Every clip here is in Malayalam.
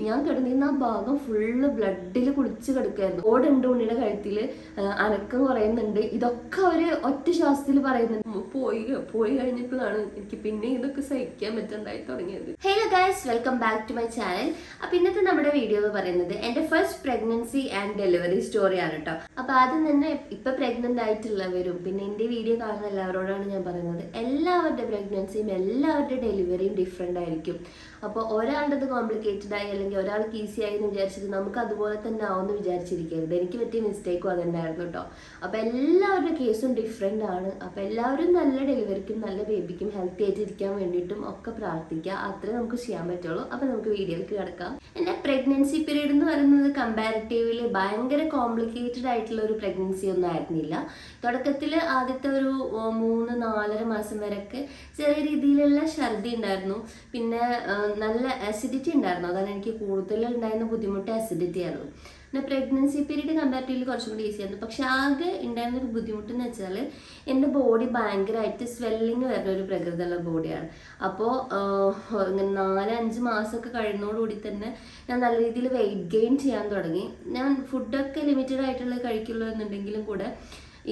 ഞാൻ കിടന്നിരുന്ന ആ ഭാഗം ഫുള്ള് ബ്ലഡിൽ കുളിച്ച് കിടക്കായിരുന്നു. ഓടുണ്ട് ഉണ്ണിയുടെ കഴുത്തിൽ, അനക്കം കുറയുന്നുണ്ട്. ഇതൊക്കെ അവര് ഒറ്റ ശ്വാസത്തിൽ പറയുന്നുണ്ട്. പോയി കഴിഞ്ഞപ്പോഴാണ് എനിക്ക് പിന്നെ ഇതൊക്കെ സഹിക്കാൻ പറ്റുണ്ടായി തുടങ്ങിയത്. Hello guys, welcome back to my channel. അപ്പൊ ഇന്നത്തെ നമ്മുടെ വീഡിയോ എന്ന് പറയുന്നത് എന്റെ first pregnancy and delivery story ആണ് കേട്ടോ. അപ്പൊ ആദ്യം തന്നെ ഇപ്പൊ പ്രഗ്നന്റ് ആയിട്ടുള്ളവരും പിന്നെ എന്റെ വീഡിയോ കാണുന്ന എല്ലാവരോടാണ് ഞാൻ പറയുന്നത്, എല്ലാവരുടെ പ്രഗ്നൻസിയും എല്ലാവരുടെ ഡെലിവറിയും ഡിഫറെന്റ് ആയിരിക്കും. അപ്പോൾ ഒരാളുടെ കോംപ്ലിക്കേറ്റഡ് ആയി അല്ലെങ്കിൽ ഒരാൾക്ക് ഈസി ആയി എന്ന് വിചാരിച്ചിട്ട് നമുക്ക് അതുപോലെ തന്നെ ആവുമെന്ന് വിചാരിച്ചിരിക്കരുത്. എനിക്ക് പറ്റിയ മിസ്റ്റേക്കും അതുണ്ടായിരുന്നു കേട്ടോ. അപ്പൊ എല്ലാവരുടെ കേസും ഡിഫറെന്റ് ആണ്. അപ്പൊ എല്ലാവരും നല്ല ഡെലിവറിക്കും നല്ല ബേബിക്കും ഹെൽത്തി ആയിട്ട് ഇരിക്കാൻ വേണ്ടിയിട്ടും ഒക്കെ പ്രാർത്ഥിക്കുക. അത്രേ നമുക്ക് ചെയ്യാൻ പറ്റുള്ളൂ. അപ്പൊ നമുക്ക് വീഡിയോയിലേക്ക് കിടക്കാം. എൻ്റെ പ്രഗ്നൻസി പീരീഡ് എന്ന് പറയുന്നത് കമ്പാരിറ്റീവ്ലി ഭയങ്കര കോംപ്ലിക്കേറ്റഡ് ആയിട്ടുള്ള ഒരു പ്രഗ്നൻസി ഒന്നും ആയിരുന്നില്ല. തുടക്കത്തിൽ ആദ്യത്തെ ഒരു 3-4.5 മാസം വരെയൊക്കെ ചെറിയ രീതിയിലുള്ള ഛർദി ഉണ്ടായിരുന്നു. പിന്നെ നല്ല അസിഡിറ്റി ഉണ്ടായിരുന്നു. അതാണ് എനിക്ക് കൂടുതൽ ഉണ്ടായിരുന്ന ബുദ്ധിമുട്ട്, അസിഡിറ്റി ആയിരുന്നു. പിന്നെ പ്രഗ്നൻസി പീരീഡ് കമ്പാരിറ്റീവ്ലി കുറച്ചും കൂടി ഈസി ആയിരുന്നു. പക്ഷെ ആകെ ഉണ്ടായിരുന്നൊരു ബുദ്ധിമുട്ടെന്ന് വെച്ചാൽ എൻ്റെ ബോഡി ഭയങ്കരമായിട്ട് സ്വെല്ലിങ് വരുന്ന ഒരു പ്രകൃതിയുള്ള ബോഡിയാണ്. അപ്പോൾ ഇങ്ങനെ 4-5 മാസമൊക്കെ കഴിയുന്നതോടുകൂടി തന്നെ ഞാൻ നല്ല രീതിയിൽ വെയിറ്റ് ഗെയിൻ ചെയ്യാൻ തുടങ്ങി. ഞാൻ ഫുഡൊക്കെ ലിമിറ്റഡ് ആയിട്ടുള്ള കഴിക്കുള്ളൂ എന്നുണ്ടെങ്കിലും കൂടെ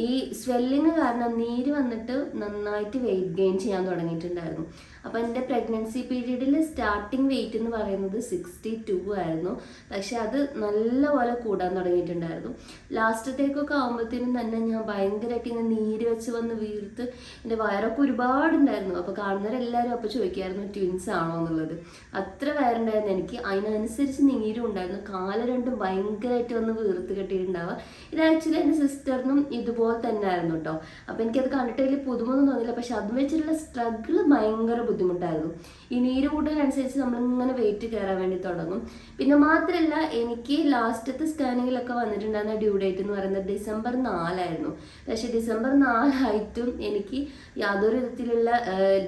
ഈ സ്വെല്ലിങ് കാരണം നീര് വന്നിട്ട് നന്നായിട്ട് വെയിറ്റ് ഗെയിൻ ചെയ്യാൻ തുടങ്ങിയിട്ടുണ്ടായിരുന്നു. അപ്പോൾ എൻ്റെ പ്രഗ്നൻസി പീരീഡിൽ സ്റ്റാർട്ടിങ് വെയിറ്റ് എന്ന് പറയുന്നത് 62 ആയിരുന്നു. പക്ഷെ അത് നല്ലപോലെ കൂടാൻ തുടങ്ങിയിട്ടുണ്ടായിരുന്നു. ലാസ്റ്റത്തേക്കൊക്കെ ആകുമ്പോഴത്തേനും തന്നെ ഞാൻ ഭയങ്കരമായിട്ട് ഇങ്ങനെ നീര് വെച്ച് വന്ന് വീർത്ത് എൻ്റെ വയറൊക്കെ ഒരുപാടുണ്ടായിരുന്നു. അപ്പോൾ കാണുന്നവരെല്ലാവരും അപ്പോൾ ചോദിക്കുമായിരുന്നു ട്വിൻസ് ആണോ എന്നുള്ളത്. അത്ര വയറുണ്ടായിരുന്നു എനിക്ക്. അതിനനുസരിച്ച് നീരും ഉണ്ടായിരുന്നു. കാല് രണ്ടും ഭയങ്കരമായിട്ട് വന്ന് വീർത്ത് കെട്ടിയിട്ടുണ്ടാവുക. ഇത് ആക്ച്വലി എൻ്റെ സിസ്റ്ററിനും ഇതുപോലെ തന്നെ ആയിരുന്നു കേട്ടോ. അപ്പോൾ എനിക്കത് കണ്ടിട്ട് വലിയ പുതുമൊന്നും തോന്നില്ല. പക്ഷെ അത് വെച്ചിട്ടുള്ള സ്ട്രഗിൾ ഭയങ്കര ബുദ്ധിമുട്ടായിരുന്നു. ഈ നീര് കൂട്ടലിനനുസരിച്ച് നമ്മളിങ്ങനെ വെയിറ്റ് കയറാൻ വേണ്ടി തുടങ്ങും. പിന്നെ മാത്രമല്ല, എനിക്ക് ലാസ്റ്റത്തെ സ്കാനിങ്ങിലൊക്കെ വന്നിട്ടുണ്ടായിരുന്ന ഡ്യൂ ഡേറ്റ് എന്ന് പറയുന്നത് December 4 ആയിരുന്നു. പക്ഷെ December 4 ആയിട്ടും എനിക്ക് യാതൊരു വിധത്തിലുള്ള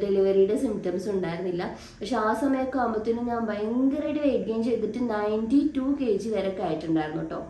ഡെലിവറിയുടെ സിംറ്റംസ് ഉണ്ടായിരുന്നില്ല. പക്ഷെ ആ സമയമൊക്കെ ആകുമ്പോഴത്തേനും ഞാൻ ഭയങ്കരമായിട്ട് വെയിറ്റ് ഗെയിൻ ചെയ്തിട്ട് 92 kg വരെയൊക്കെ ആയിട്ടുണ്ടായിരുന്നു കേട്ടോ.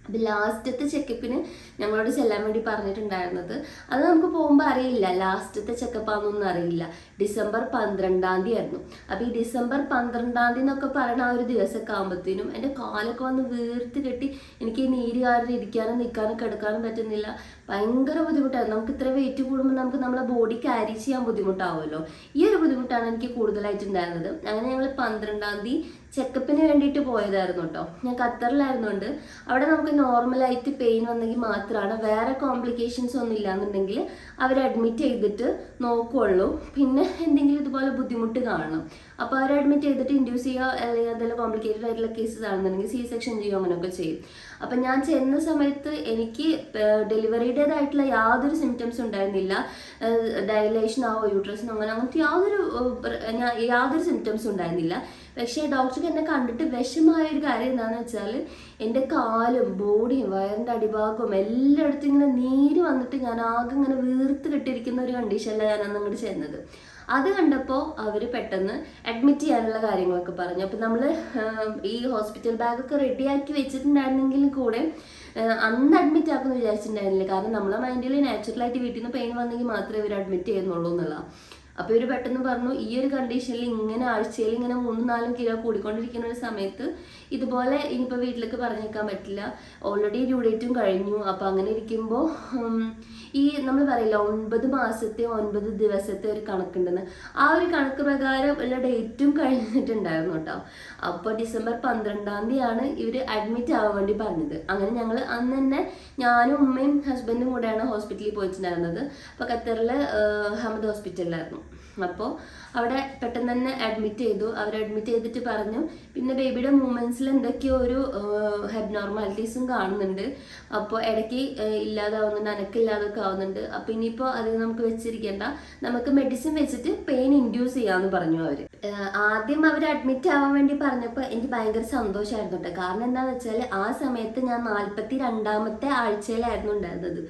അപ്പം ലാസ്റ്റത്തെ ചെക്കപ്പിന് ഞങ്ങളോട് ചെല്ലാൻ വേണ്ടി പറഞ്ഞിട്ടുണ്ടായിരുന്നത്, അത് നമുക്ക് പോകുമ്പോൾ അറിയില്ല, ലാസ്റ്റത്തെ ചെക്കപ്പാണെന്നൊന്നും അറിയില്ല, December 12 ആയിരുന്നു. അപ്പോൾ ഈ December 12 എന്നൊക്കെ പറയുന്ന ആ ഒരു ദിവസമൊക്കെ ആകുമ്പോഴത്തേനും എൻ്റെ കാലൊക്കെ വന്ന് വീർത്ത് കെട്ടി എനിക്ക് ഈ നീര് കാരണം ഇരിക്കാനും നിൽക്കാനും കിടക്കാനും പറ്റുന്നില്ല. ഭയങ്കര ബുദ്ധിമുട്ടായിരുന്നു. നമുക്ക് ഇത്ര വെയിറ്റ് കൂടുമ്പോൾ നമുക്ക് നമ്മളെ ബോഡി ക്യാരി ചെയ്യാൻ ബുദ്ധിമുട്ടാവുമല്ലോ. ഈ ഒരു ബുദ്ധിമുട്ടാണ് എനിക്ക് കൂടുതലായിട്ടുണ്ടായിരുന്നത്. അങ്ങനെ ഞങ്ങൾ 12 ചെക്കപ്പിന് വേണ്ടിയിട്ട് പോയതായിരുന്നു കേട്ടോ. ഞാൻ ഖത്തറിലായിരുന്നുകൊണ്ട് അവിടെ നമുക്ക് നോർമലായിട്ട് പെയിൻ വന്നെങ്കിൽ മാത്രമാണ്, വേറെ കോംപ്ലിക്കേഷൻസ് ഒന്നും ഇല്ലാന്നുണ്ടെങ്കിൽ അവർ അഡ്മിറ്റ് ചെയ്തിട്ട് നോക്കുള്ളൂ. പിന്നെ എന്തെങ്കിലും ഇതുപോലെ ബുദ്ധിമുട്ട് കാണണം, അപ്പോൾ അവർ അഡ്മിറ്റ് ചെയ്തിട്ട് ഇൻഡ്യൂസ് ചെയ്യുക, അല്ലെങ്കിൽ എന്തെങ്കിലും കോംപ്ലിക്കേറ്റഡ് ആയിട്ടുള്ള കേസസ് ആണെന്നുണ്ടെങ്കിൽ C-സെക്ഷൻ ചെയ്യുക, അങ്ങനെയൊക്കെ ചെയ്യും. അപ്പം ഞാൻ ചെന്ന സമയത്ത് എനിക്ക് ഡെലിവറിയുടേതായിട്ടുള്ള യാതൊരു സിംറ്റംസ് ഉണ്ടായിരുന്നില്ല. ഡയലേഷൻ ആവോ യൂട്രസിനോ അങ്ങനത്തെ യാതൊരു സിംറ്റംസും ഉണ്ടായിരുന്നില്ല. പക്ഷേ ഡോക്ടർക്ക് എന്നെ കണ്ടിട്ട് വിഷമായ ഒരു കാര്യം എന്താണെന്ന് വെച്ചാൽ എൻ്റെ കാലും ബോഡിയും വയറിൻ്റെ അടിഭാഗവും എല്ലായിടത്തും ഇങ്ങനെ നീര് വന്നിട്ട് ഞാൻ ആകെ ഇങ്ങനെ വീർത്ത് കെട്ടിരിക്കുന്ന ഒരു കണ്ടീഷനിലാണ് ഞാൻ അന്ന് അങ്ങോട്ട് ചെന്നത്. അത് കണ്ടപ്പോൾ അവർ പെട്ടെന്ന് അഡ്മിറ്റ് ചെയ്യാനുള്ള കാര്യങ്ങളൊക്കെ പറഞ്ഞു. അപ്പോൾ നമ്മൾ ഈ ഹോസ്പിറ്റൽ ബാഗൊക്കെ റെഡിയാക്കി വെച്ചിട്ടുണ്ടായിരുന്നെങ്കിലും കൂടെ അന്ന് അഡ്മിറ്റ് ആക്കുമെന്ന് വിചാരിച്ചിട്ടുണ്ടായിരുന്നില്ല. കാരണം നമ്മളെ മൈൻഡിൽ നാച്ചുറലായിട്ട് വീട്ടിൽ നിന്ന് പെയിൻ വന്നെങ്കിൽ മാത്രമേ ഇവർ അഡ്മിറ്റ് ചെയ്യുന്നുള്ളൂ എന്നുള്ളതാണ്. അപ്പോൾ ഇവർ പെട്ടെന്ന് പറഞ്ഞു, ഈ ഒരു കണ്ടീഷനിൽ ഇങ്ങനെ ആഴ്ചയിൽ ഇങ്ങനെ 3-4 കിലോ കൂടിക്കൊണ്ടിരിക്കുന്ന ഒരു സമയത്ത് ഇതുപോലെ ഇനിയിപ്പോൾ വീട്ടിലേക്ക് പറഞ്ഞേക്കാൻ പറ്റില്ല, ഓൾറെഡി ഡ്യൂ ഡേറ്റും കഴിഞ്ഞു. അപ്പോൾ അങ്ങനെ ഇരിക്കുമ്പോൾ ഈ നമ്മൾ പറയില്ല 9 മാസത്തെ 9 ദിവസത്തെ ഒരു കണക്കുണ്ടെന്ന്, ആ ഒരു കണക്ക് പ്രകാരം ഉള്ള ഡേറ്റും കഴിഞ്ഞിട്ടുണ്ടായിരുന്നു കേട്ടോ. അപ്പോൾ December 12 ഇവർ അഡ്മിറ്റ് ആവാൻ വേണ്ടി പറഞ്ഞത്. അങ്ങനെ ഞങ്ങൾ അന്ന് തന്നെ ഞാനും ഉമ്മയും ഹസ്ബൻഡും കൂടെയാണ് ഹോസ്പിറ്റലിൽ പോയിട്ടുണ്ടായിരുന്നത്. അപ്പോൾ ഖത്തറിൽ ഹമദ് ഹോസ്പിറ്റലിലായിരുന്നു. അപ്പോൾ അവിടെ പെട്ടെന്ന് തന്നെ അഡ്മിറ്റ് ചെയ്തു. അവർ അഡ്മിറ്റ് ചെയ്തിട്ട് പറഞ്ഞു, പിന്നെ ബേബിയുടെ മൂവ്മെൻറ്റ്സിൽ എന്തൊക്കെയോ ഒരു ഹെബ്നോർമാലിറ്റീസും കാണുന്നുണ്ട്. അപ്പോൾ ഇടയ്ക്ക് ഇല്ലാതാവുന്നുണ്ട്, അനക്കില്ലാതൊക്കെ ആവുന്നുണ്ട്. അപ്പോൾ ഇനിയിപ്പോൾ അത് നമുക്ക് വെച്ചിരിക്കേണ്ട, നമുക്ക് മെഡിസിൻ വെച്ചിട്ട് പെയിൻ ഇൻഡ്യൂസ് ചെയ്യാമെന്ന് പറഞ്ഞു അവർ. ആദ്യം അവർ അഡ്മിറ്റ് ആവാൻ വേണ്ടി പറഞ്ഞപ്പോൾ എനിക്ക് ഭയങ്കര സന്തോഷമായിരുന്നു കേട്ടോ. കാരണം എന്താണെന്ന് വെച്ചാൽ ആ സമയത്ത് ഞാൻ 42ാമത്തെ ആഴ്ചയിലായിരുന്നു ഉണ്ടായിരുന്നത്.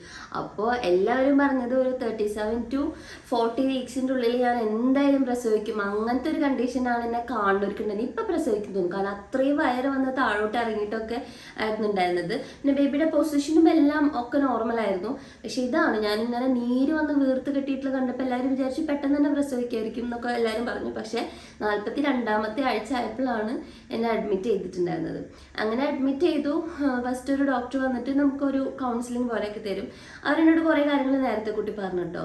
അപ്പോൾ എല്ലാവരും പറഞ്ഞത് ഒരു 37 to 40 വീക്സിൻ്റെ ഉള്ളിൽ ഞാൻ ഞാൻ എന്തായാലും പ്രസവിക്കും, അങ്ങനത്തെ ഒരു കണ്ടീഷനാണ് എന്നെ കാണുന്നവർക്കുണ്ടെങ്കിൽ ഇപ്പം പ്രസവിക്കും തോന്നും. കാരണം അത്രയും വയറ് വന്ന് താഴോട്ട് ഇറങ്ങിയിട്ടൊക്കെ ആയിരുന്നു ഉണ്ടായിരുന്നത്. പിന്നെ ബേബിയുടെ പൊസിഷനും എല്ലാം ഒക്കെ നോർമലായിരുന്നു. പക്ഷെ ഇതാണ് ഞാനിങ്ങനെ നീര് വന്ന് വീർത്ത് കെട്ടിയിട്ടുള്ള കണ്ടപ്പോൾ എല്ലാവരും വിചാരിച്ചു പെട്ടെന്ന് തന്നെ പ്രസവിക്കായിരിക്കും എന്നൊക്കെ എല്ലാവരും പറഞ്ഞു. പക്ഷെ 42ാമത്തെ ആഴ്ച ആയപ്പോഴാണ് എന്നെ അഡ്മിറ്റ് ചെയ്തിട്ടുണ്ടായിരുന്നത്. അങ്ങനെ അഡ്മിറ്റ് ചെയ്തു. ഫസ്റ്റ് ഒരു ഡോക്ടർ വന്നിട്ട് നമുക്കൊരു കൗൺസിലിംഗ് പോലെയൊക്കെ തരും. അവരെന്നോട് കുറേ കാര്യങ്ങൾ നേരത്തെ കുട്ടി പറഞ്ഞു കേട്ടോ.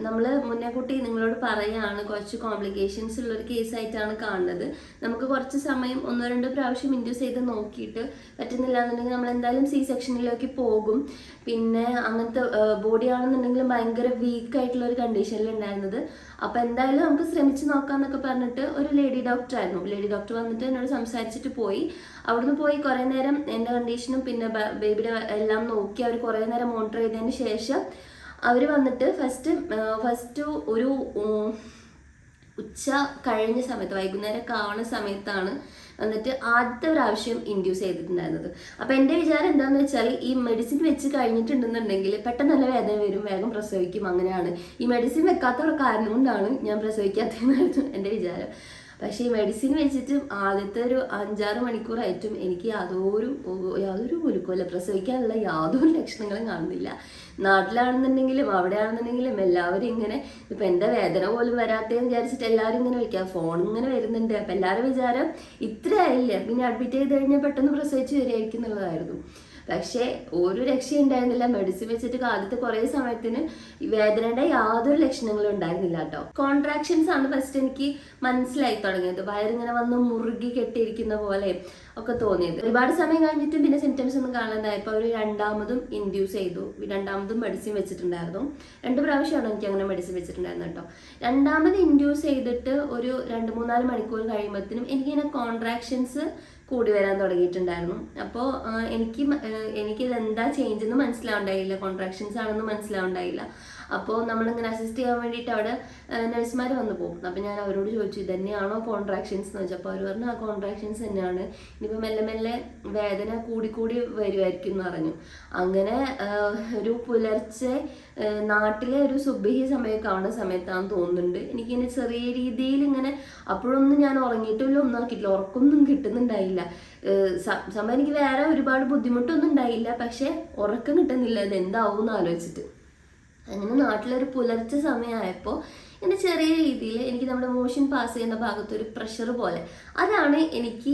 നമ്മൾ മുന്നേ കുട്ടി നിങ്ങളോട് പറയുകയാണ് കുറച്ച് കോംപ്ലിക്കേഷൻസ് ഉള്ളൊരു കേസായിട്ടാണ് കാണുന്നത്, നമുക്ക് കുറച്ച് സമയം 1-2 പ്രാവശ്യം ഇൻഡ്യൂസ് ചെയ്ത് നോക്കിയിട്ട് പറ്റുന്നില്ല എന്നുണ്ടെങ്കിൽ നമ്മൾ എന്തായാലും C-സെക്ഷനിലേക്ക് പോകും. പിന്നെ അങ്ങനത്തെ ബോഡി ആണെന്നുണ്ടെങ്കിൽ ഭയങ്കര വീക്കായിട്ടുള്ള ഒരു കണ്ടീഷനിൽ ഉണ്ടായിരുന്നത്. അപ്പോൾ എന്തായാലും നമുക്ക് ശ്രമിച്ച് നോക്കാമെന്നൊക്കെ പറഞ്ഞിട്ട് ഒരു ലേഡി ഡോക്ടർ ആയിരുന്നു. ലേഡി ഡോക്ടർ വന്നിട്ട് എന്നോട് സംസാരിച്ചിട്ട് പോയി. അവിടുന്ന് പോയി കുറേ നേരം എൻ്റെ കണ്ടീഷനും പിന്നെ ബേബിയുടെ എല്ലാം നോക്കി അവർ കുറേ നേരം മോണിറ്റർ ചെയ്തതിന് ശേഷം അവർ വന്നിട്ട് ഫസ്റ്റ് ഒരു ഉച്ച കഴിഞ്ഞ സമയത്ത് വൈകുന്നേരം കാണുന്ന സമയത്താണ് എന്നിട്ട് ആദ്യത്തെ പ്രാവശ്യം ഇൻഡ്യൂസ് ചെയ്തിട്ടുണ്ടായിരുന്നത്. അപ്പോൾ എൻ്റെ വിചാരം എന്താണെന്ന് വെച്ചാൽ ഈ മെഡിസിൻ വെച്ച് കഴിഞ്ഞിട്ടുണ്ടെന്നുണ്ടെങ്കിൽ പെട്ടെന്ന് നല്ല വേദന വരും, വേഗം പ്രസവിക്കും, അങ്ങനെയാണ്. ഈ മെഡിസിൻ വെക്കാത്ത കാരണം കൊണ്ടാണ് ഞാൻ പ്രസവിക്കാത്തതെന്നായിരുന്നു എൻ്റെ വിചാരം. പക്ഷേ ഈ മെഡിസിൻ വെച്ചിട്ട് ആദ്യത്തെ ഒരു 5-6 മണിക്കൂറായിട്ടും എനിക്ക് യാതൊരു കുലുക്കമില്ല, പ്രസവിക്കാനുള്ള യാതൊരു ലക്ഷണങ്ങളും കാണുന്നില്ല. നാട്ടിലാണെന്നുണ്ടെങ്കിലും അവിടെയാണെന്നുണ്ടെങ്കിലും എല്ലാവരും ഇങ്ങനെ ഇപ്പം എൻ്റെ വേദന പോലും വരാത്തേന്ന് വിചാരിച്ചിട്ട് എല്ലാവരും ഇങ്ങനെ വിളിക്കുക, ഫോൺ ഇങ്ങനെ വരുന്നുണ്ട്. അപ്പം എല്ലാവരും വിചാരം ഇത്ര ആയില്ല, പിന്നെ അഡ്മിറ്റ് ചെയ്ത് കഴിഞ്ഞാൽ പെട്ടെന്ന് പ്രസവിച്ച് വരികയായിരിക്കും എന്നുള്ളതായിരുന്നു. പക്ഷേ ഒരു രക്ഷയുണ്ടായിരുന്നില്ല. മെഡിസിൻ വെച്ചിട്ട് ആദ്യത്തെ കുറേ സമയത്തിന് വേദനയുടെ യാതൊരു ലക്ഷണങ്ങളും ഉണ്ടായിരുന്നില്ല കേട്ടോ. കോൺട്രാക്ഷൻസ് ആണ് ഫസ്റ്റ് എനിക്ക് മനസ്സിലായി തുടങ്ങിയത്. വയറിങ്ങനെ വന്ന് മുറുകി കെട്ടിയിരിക്കുന്ന പോലെ ഒക്കെ തോന്നിയത്. ഒരുപാട് സമയം കഴിഞ്ഞിട്ട് പിന്നെ സിംറ്റംസ് ഒന്നും കാണാതായപ്പോൾ അവർ 2ാമതും ഇൻഡ്യൂസ് ചെയ്തു. 2ാമതും മെഡിസിൻ വെച്ചിട്ടുണ്ടായിരുന്നു. 2 പ്രാവശ്യമാണ് എനിക്ക് അങ്ങനെ മെഡിസിൻ വെച്ചിട്ടുണ്ടായിരുന്നു കേട്ടോ. 2ാമത് ഇൻഡ്യൂസ് ചെയ്തിട്ട് ഒരു 2-3-4 മണിക്കൂർ കഴിയുമ്പോഴത്തേനും എനിക്കിങ്ങനെ കോൺട്രാക്ഷൻസ് കൂടി വരാൻ തുടങ്ങിയിട്ടുണ്ടായിരുന്നു. അപ്പോൾ എനിക്കിത് എന്താ ചേഞ്ച് എന്ന് മനസ്സിലാവുണ്ടായില്ല, കോൺട്രാക്ഷൻസ് ആണെന്ന് മനസ്സിലാവുണ്ടായില്ല. അപ്പോൾ നമ്മളിങ്ങനെ അസിസ്റ്റ് ചെയ്യാൻ വേണ്ടിയിട്ട് അവിടെ നഴ്സുമാർ വന്നു പോകും. അപ്പോൾ ഞാൻ അവരോട് ചോദിച്ചു ഇതന്നെയാണോ കോൺട്രാക്ഷൻസ് എന്ന് ചോദിച്ചു. അപ്പോൾ അവർ പറഞ്ഞു ആ കോൺട്രാക്ഷൻസ് തന്നെയാണ്, ഇനിയിപ്പോൾ മെല്ലെ മെല്ലെ വേദന കൂടി വരുമായിരിക്കും എന്ന് പറഞ്ഞു. അങ്ങനെ ഒരു പുലർച്ചെ നാട്ടിലെ ഒരു സുബഹി സമയമൊക്കെ ആവുന്ന സമയത്താണെന്ന് തോന്നുന്നുണ്ട് എനിക്കിങ്ങനെ ചെറിയ രീതിയിൽ ഇങ്ങനെ, അപ്പോഴൊന്നും ഞാൻ ഉറങ്ങിയിട്ടില്ല, ഒന്നും ആക്കിയിട്ടില്ല, ഉറക്കമൊന്നും കിട്ടുന്നുണ്ടായില്ല. സമയം എനിക്ക് വേറെ ഒരുപാട് ബുദ്ധിമുട്ടൊന്നും ഉണ്ടായില്ല, പക്ഷെ ഉറക്കം കിട്ടുന്നില്ല, ഇത് എന്താവും എന്ന് ആലോചിച്ചിട്ട്. അങ്ങനെ നാട്ടിലൊരു പുലർച്ചെ സമയമായപ്പോൾ ഇങ്ങനെ ചെറിയ രീതിയിൽ എനിക്ക് നമ്മുടെ മോഷൻ പാസ് ചെയ്യുന്ന ഭാഗത്തൊരു പ്രഷർ പോലെ, അതാണ് എനിക്ക്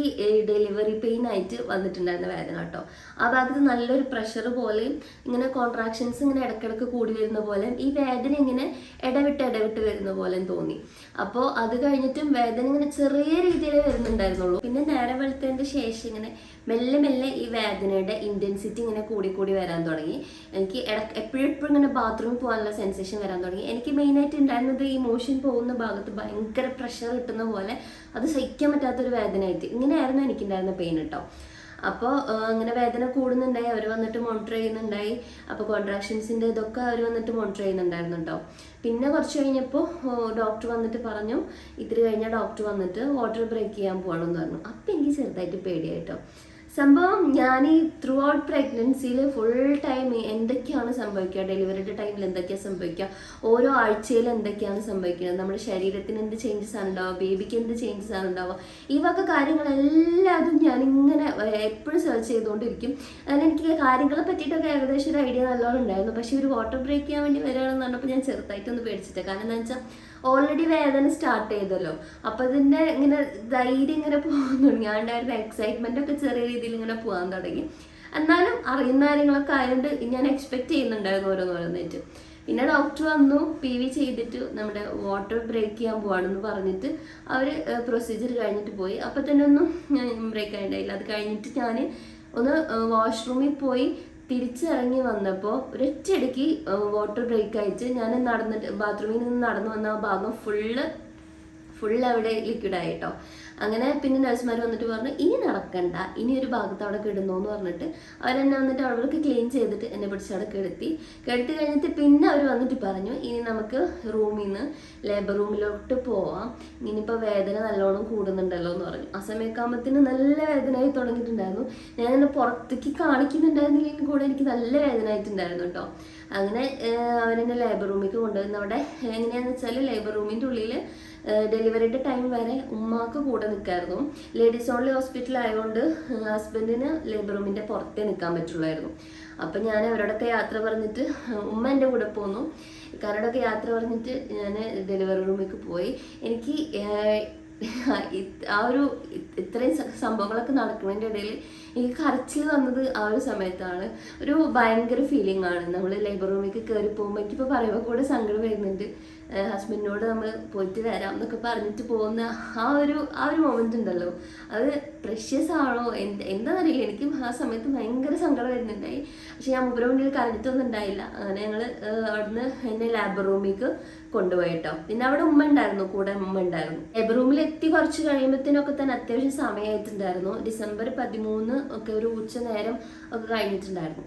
ഡെലിവറി പെയിൻ ആയിട്ട് വന്നിട്ടുണ്ടായിരുന്ന വേദന കേട്ടോ. ആ ഭാഗത്ത് നല്ലൊരു പ്രഷർ പോലെയും ഇങ്ങനെ കോൺട്രാക്ഷൻസ് ഇങ്ങനെ ഇടയ്ക്കിടയ്ക്ക് കൂടി വരുന്ന പോലെ, ഈ വേദന ഇങ്ങനെ ഇടവിട്ട് വരുന്ന പോലെ തോന്നി. അപ്പോൾ അത് കഴിഞ്ഞിട്ടും വേദന ഇങ്ങനെ ചെറിയ രീതിയിൽ വരുന്നുണ്ടായിരുന്നുള്ളൂ. പിന്നെ നേരം വെളുത്തതിൻ്റെ ശേഷം ഇങ്ങനെ മെല്ലെ മെല്ലെ ഈ വേദനയുടെ ഇൻറ്റൻസിറ്റി ഇങ്ങനെ കൂടി വരാൻ തുടങ്ങി. എനിക്ക് എപ്പോഴും ഇങ്ങനെ ബാത്റൂമിൽ പോകാനുള്ള സെൻസേഷൻ വരാൻ തുടങ്ങി. എനിക്ക് മെയിനായിട്ട് ഉണ്ടായിരുന്നത് ഈ മോഷൻ പോകുന്ന ഭാഗത്ത് ഭയങ്കര പ്രഷർ കിട്ടുന്ന പോലെ, അത് സഹിക്കാൻ പറ്റാത്തൊരു വേദനയായിട്ട് ഇങ്ങനെയായിരുന്നു എനിക്കുണ്ടായിരുന്ന പെയിൻ കേട്ടോ. അപ്പോൾ അങ്ങനെ വേദന കൂടുന്നുണ്ടായി, അവർ വന്നിട്ട് മോണിറ്റർ ചെയ്യുന്നുണ്ടായി. അപ്പോൾ കോൺട്രാക്ഷൻസിൻ്റെ ഇതൊക്കെ അവർ വന്നിട്ട് മോണിറ്റർ ചെയ്യുന്നുണ്ടായിരുന്നു കേട്ടോ. പിന്നെ കുറച്ച് കഴിഞ്ഞപ്പോൾ ഡോക്ടർ വന്നിട്ട് പറഞ്ഞു, ഇത്തിരി കഴിഞ്ഞാൽ ഡോക്ടർ വന്നിട്ട് വാട്ടർ ബ്രേക്ക് ചെയ്യാൻ പോകണമെന്ന് പറഞ്ഞു. അപ്പം എനിക്ക് ചെറുതായിട്ട് പേടിയായിട്ടോ. സംഭവം ഞാൻ ഈ ത്രൂ ഔട്ട് പ്രഗ്നൻസിയിൽ ഫുൾ ടൈം എന്തൊക്കെയാണ് സംഭവിക്കുക, ഡെലിവറിയുടെ ടൈമിൽ എന്തൊക്കെയാണ് സംഭവിക്കുക, ഓരോ ആഴ്ചയിൽ എന്തൊക്കെയാണ് സംഭവിക്കുന്നത്, നമ്മുടെ ശരീരത്തിന് എന്ത് ചേഞ്ചസ് ആണ് ഉണ്ടാവുക, ബേബിക്ക് എന്ത് ചേഞ്ചസ് ആണ് ഉണ്ടാവുക, ഈ വക കാര്യങ്ങളെല്ലാതും ഞാനിങ്ങനെ എപ്പോഴും സെർച്ച് ചെയ്തുകൊണ്ടിരിക്കും. അങ്ങനെ എനിക്ക് കാര്യങ്ങളെ പറ്റിയിട്ടൊക്കെ ഏകദേശം ഒരു ഐഡിയ നല്ലോണം ഉണ്ടായിരുന്നു. പക്ഷേ ഒരു വാട്ടർ ബ്രേക്ക് ചെയ്യാൻ വേണ്ടി വരികയാണെന്ന് പറഞ്ഞപ്പോൾ ഞാൻ ചെറുതായിട്ടൊന്ന് പേടിച്ചിട്ട്. കാരണം എന്താ വെച്ചാൽ ഓൾറെഡി വേദന സ്റ്റാർട്ട് ചെയ്തല്ലോ. അപ്പം അതിൻ്റെ ഇങ്ങനെ ധൈര്യം ഇങ്ങനെ പോകാൻ തുടങ്ങി. ഞാൻ ഉണ്ടായിരുന്ന എക്സൈറ്റ്മെൻ്റ് ഒക്കെ ചെറിയ രീതിയിൽ ഇങ്ങനെ പോകാൻ തുടങ്ങി. എന്നാലും അറിയുന്ന കാര്യങ്ങളൊക്കെ ആയതുകൊണ്ട് ഞാൻ എക്സ്പെക്ട് ചെയ്യുന്നുണ്ടായിരുന്നു ഓരോന്നായിട്ട്. പിന്നെ ഡോക്ടർ വന്നു, PV ചെയ്തിട്ട് നമ്മുടെ വാട്ടർ ബ്രേക്ക് ചെയ്യാൻ പോവാണെന്ന് പറഞ്ഞിട്ട് അവർ പ്രൊസീജിയർ കഴിഞ്ഞിട്ട് പോയി. അപ്പം തന്നെ ഒന്നും ബ്രേക്ക് ആയിട്ടുണ്ടായില്ല. അത് കഴിഞ്ഞിട്ട് ഞാൻ ഒന്ന് വാഷ്റൂമിൽ പോയി തിരിച്ചിറങ്ങി വന്നപ്പോൾ ഒരൊറ്റയടിക്ക് വാട്ടർ ബ്രേക്ക് ആയിട്ട് ഞാൻ ബാത്റൂമിൽ നിന്ന് നടന്നു വന്ന ആ ഭാഗം ഫുള്ള് അവിടെ ലിക്വിഡായിട്ടോ. അങ്ങനെ പിന്നെ നഴ്സുമാർ വന്നിട്ട് പറഞ്ഞു ഇനി നടക്കണ്ട, ഇനി ഒരു ഭാഗത്ത് അവിടെ കിടന്നു എന്ന് പറഞ്ഞിട്ട് അവരെന്നെ വന്നിട്ട് അവിടേക്ക് ക്ലീൻ ചെയ്തിട്ട് എന്നെ പിടിച്ച് അവിടെ കിടത്തി കഴിഞ്ഞിട്ട് പിന്നെ അവർ വന്നിട്ട് പറഞ്ഞു ഇനി നമുക്ക് റൂമിൽ നിന്ന് ലേബർ റൂമിലോട്ട് പോവാം, ഇനിയിപ്പോൾ വേദന നല്ലോണം കൂടുന്നുണ്ടല്ലോ എന്ന് പറഞ്ഞു. ആ സമയക്കാകുമ്പത്തിന് നല്ല വേദനയായി തുടങ്ങിയിട്ടുണ്ടായിരുന്നു. ഞാൻ എന്നെ പുറത്തേക്ക് കാണിക്കുന്നുണ്ടായിരുന്നില്ലെങ്കിൽ കൂടെ എനിക്ക് നല്ല വേദന ആയിട്ടുണ്ടായിരുന്നു കേട്ടോ. അങ്ങനെ അവരെന്നെ ലേബർ റൂമിലേക്ക് കൊണ്ടുവന്ന് അവിടെ എങ്ങനെയാണെന്ന് വെച്ചാൽ ലേബർ റൂമിൻ്റെ ഉള്ളിൽ ഡെലിവറിയുടെ ടൈം വരെ ഉമ്മാക്ക് കൂടെ നിൽക്കായിരുന്നു. ലേഡീസ് ഓൺലി ഹോസ്പിറ്റൽ ആയതുകൊണ്ട് ഹസ്ബൻഡിന് ലേബർ റൂമിൻ്റെ പുറത്തേ നിൽക്കാൻ പറ്റുള്ളായിരുന്നു. അപ്പം ഞാൻ അവരോടൊക്കെ യാത്ര പറഞ്ഞിട്ട് ഉമ്മ എൻ്റെ കൂടെ പോന്നു. ഇക്കാരോടൊക്കെ യാത്ര പറഞ്ഞിട്ട് ഞാൻ ഡെലിവറി റൂമിലേക്ക് പോയി. എനിക്ക് ആ ഒരു ഇത്രയും സംഭവങ്ങളൊക്കെ നടക്കുന്നതിൻ്റെ ഇടയിൽ എനിക്ക് കരച്ചിൽ വന്നത് ആ ഒരു സമയത്താണ്. ഒരു ഭയങ്കര ഫീലിംഗ് ആണ്. നമ്മൾ ലേബർ റൂമിലേക്ക് കയറി പോകുമ്പോൾ എനിക്കിപ്പോൾ പറയുമ്പോൾ കൂടെ സങ്കടം വരുന്നുണ്ട്. ഹസ്ബൻഡിനോട് നമ്മൾ പോയിട്ട് വരാം എന്നൊക്കെ പറഞ്ഞിട്ട് പോകുന്ന ആ ഒരു മൊമെൻ്റ് ഉണ്ടല്ലോ, അത് പ്രഷ്യസ് ആണോ എന്താണെന്നറിയില്ല. എനിക്ക് ആ സമയത്ത് ഭയങ്കര സങ്കടം വരുന്നുണ്ടായി. പക്ഷെ ഞാൻ മുമ്പ് മുന്നിൽ കരഞ്ഞിട്ടൊന്നും ഉണ്ടായില്ല. അങ്ങനെ ഞങ്ങൾ അവിടുന്ന് എന്നെ ലേബർ റൂമിലേക്ക് കൊണ്ടുപോയി കേട്ടോ. പിന്നെ അവിടെ ഉമ്മ ഉണ്ടായിരുന്നു, കൂടെ ഉമ്മ ഉണ്ടായിരുന്നു. ലേബർ റൂമിൽ എത്തി കുറച്ച് കഴിയുമ്പോഴത്തേനൊക്കെ തന്നെ അത്യാവശ്യം സമയമായിട്ടുണ്ടായിരുന്നു. ഡിസംബർ 13 ഒക്കെ ഒരു ഉച്ച നേരം ഒക്കെ കഴിഞ്ഞിട്ടുണ്ടായിരുന്നു.